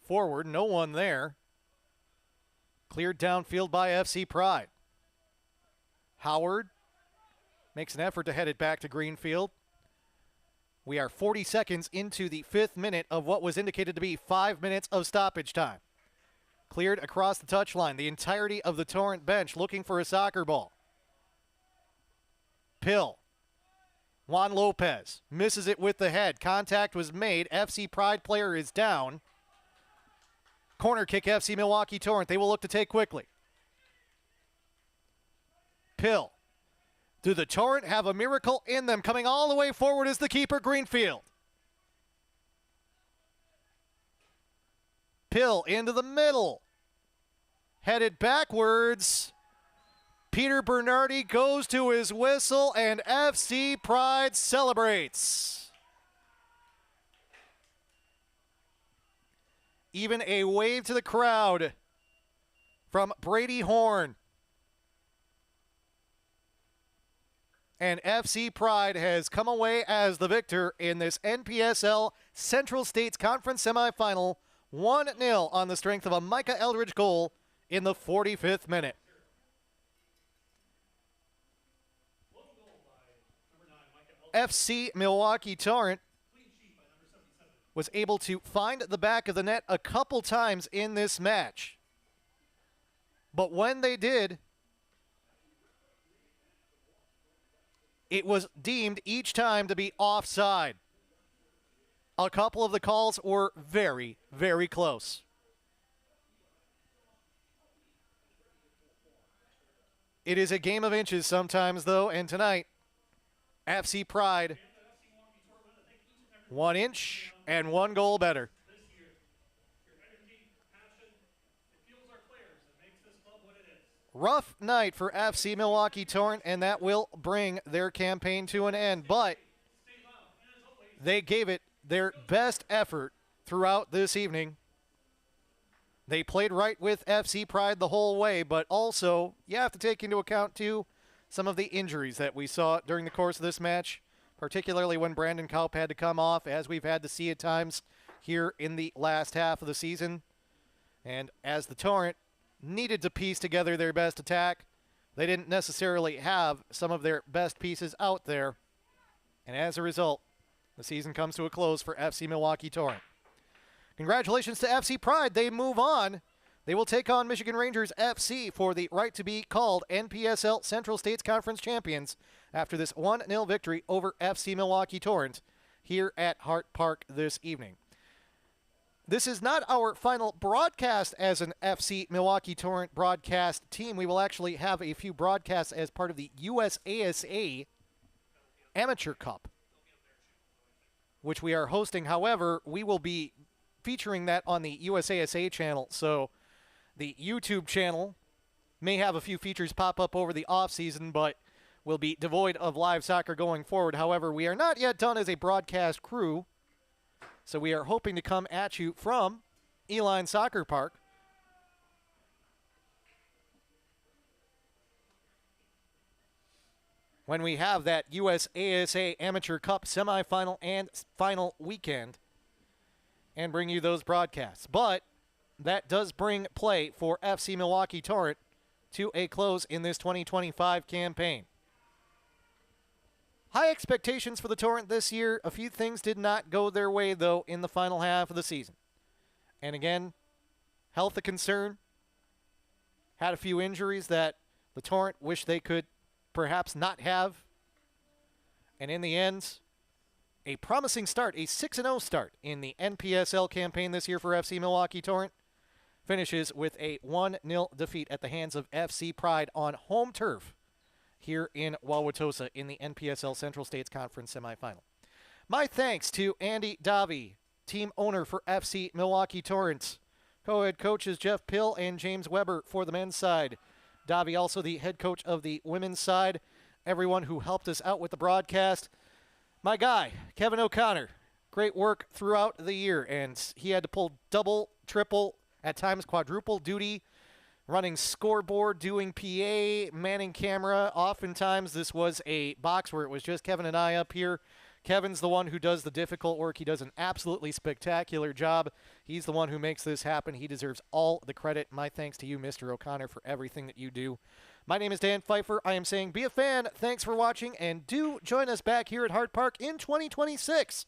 Forward, no one there. Cleared downfield by FC Pride. Howard makes an effort to head it back to Greenfield. We are 40 seconds into the 5th minute of what was indicated to be 5 minutes of stoppage time. Cleared across the touchline. The entirety of the Torrent bench looking for a soccer ball. Pill. Juan Lopez misses it with the head. Contact was made. FC Pride player is down. Corner kick FC Milwaukee Torrent. They will look to take quickly. Pill. Do the Torrent have a miracle in them? Coming all the way forward is the keeper, Greenfield. Pill into the middle. Headed backwards. Peter Bernardi goes to his whistle, and FC Pride celebrates. Even a wave to the crowd from Brady Horn. And FC Pride has come away as the victor in this NPSL Central States Conference semifinal, 1-0 on the strength of a Micah Eldridge goal in the 45th minute. FC Milwaukee Torrent was able to find the back of the net a couple times in this match. But when they did, it was deemed each time to be offside. A couple of the calls were very, very close. It is a game of inches sometimes, though, and tonight, FC Pride, 1 inch and 1 goal better. Rough night for FC Milwaukee Torrent, and that will bring their campaign to an end. But they gave it their best effort throughout this evening. They played right with FC Pride the whole way, but also you have to take into account, too, some of the injuries that we saw during the course of this match, particularly when Brandon Kaup had to come off, as we've had to see at times here in the last half of the season. And as the Torrent needed to piece together their best attack, they didn't necessarily have some of their best pieces out there. And as a result, the season comes to a close for FC Milwaukee Torrent. Congratulations to FC Pride. They move on. They will take on Michigan Rangers FC for the right to be called NPSL Central States Conference champions after this 1-0 victory over FC Milwaukee Torrent here at Hart Park this evening. This is not our final broadcast as an FC Milwaukee Torrent broadcast team. We will actually have a few broadcasts as part of the USASA Amateur Cup, which we are hosting. However, we will be featuring that on the USASA channel, so the YouTube channel may have a few features pop up over the offseason, but will be devoid of live soccer going forward. However, we are not yet done as a broadcast crew, so we are hoping to come at you from Eline Soccer Park. When we have that USASA Amateur Cup semifinal and final weekend and bring you those broadcasts. But that does bring play for FC Milwaukee Torrent to a close in this 2025 campaign. High expectations for the Torrent this year. A few things did not go their way, though, in the final half of the season. And again, health a concern. Had a few injuries that the Torrent wish they could perhaps not have. And in the end, a promising start, a 6-0 start in the NPSL campaign this year for FC Milwaukee Torrent. Finishes with a 1-0 defeat at the hands of FC Pride on home turf here in Wauwatosa in the NPSL Central States Conference semifinal. My thanks to Andy Davi, team owner for FC Milwaukee Torrent. Co-head coaches Jeff Pill and James Weber for the men's side. Davi also the head coach of the women's side. Everyone who helped us out with the broadcast. My guy, Kevin O'Connor, great work throughout the year, and he had to pull double, triple, at times quadruple duty, running scoreboard, doing PA, manning camera. Oftentimes this was a box where it was just Kevin and I up here Kevin's the one who does the difficult work. He does an absolutely spectacular job. He's the one who makes this happen. He deserves all the credit. My thanks to you, Mr. O'Connor, for everything that you do. My name is Dan Pfeiffer. I am saying be a fan. Thanks for watching, and do join us back here at Hart Park in 2026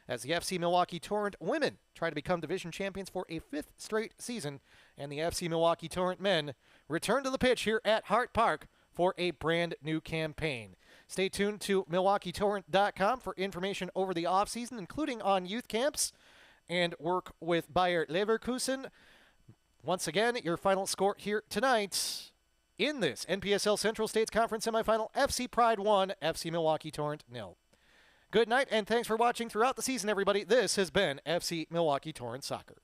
as the FC Milwaukee Torrent women try to become division champions for a 5th straight season, and the FC Milwaukee Torrent men return to the pitch here at Hart Park for a brand new campaign. Stay tuned to MilwaukeeTorrent.com for information over the offseason, including on youth camps and work with Bayer Leverkusen. Once again, your final score here tonight in this NPSL Central States Conference semifinal: FC Pride 1, FC Milwaukee Torrent 0. Good night, and thanks for watching throughout the season, everybody. This has been FC Milwaukee Torrent Soccer.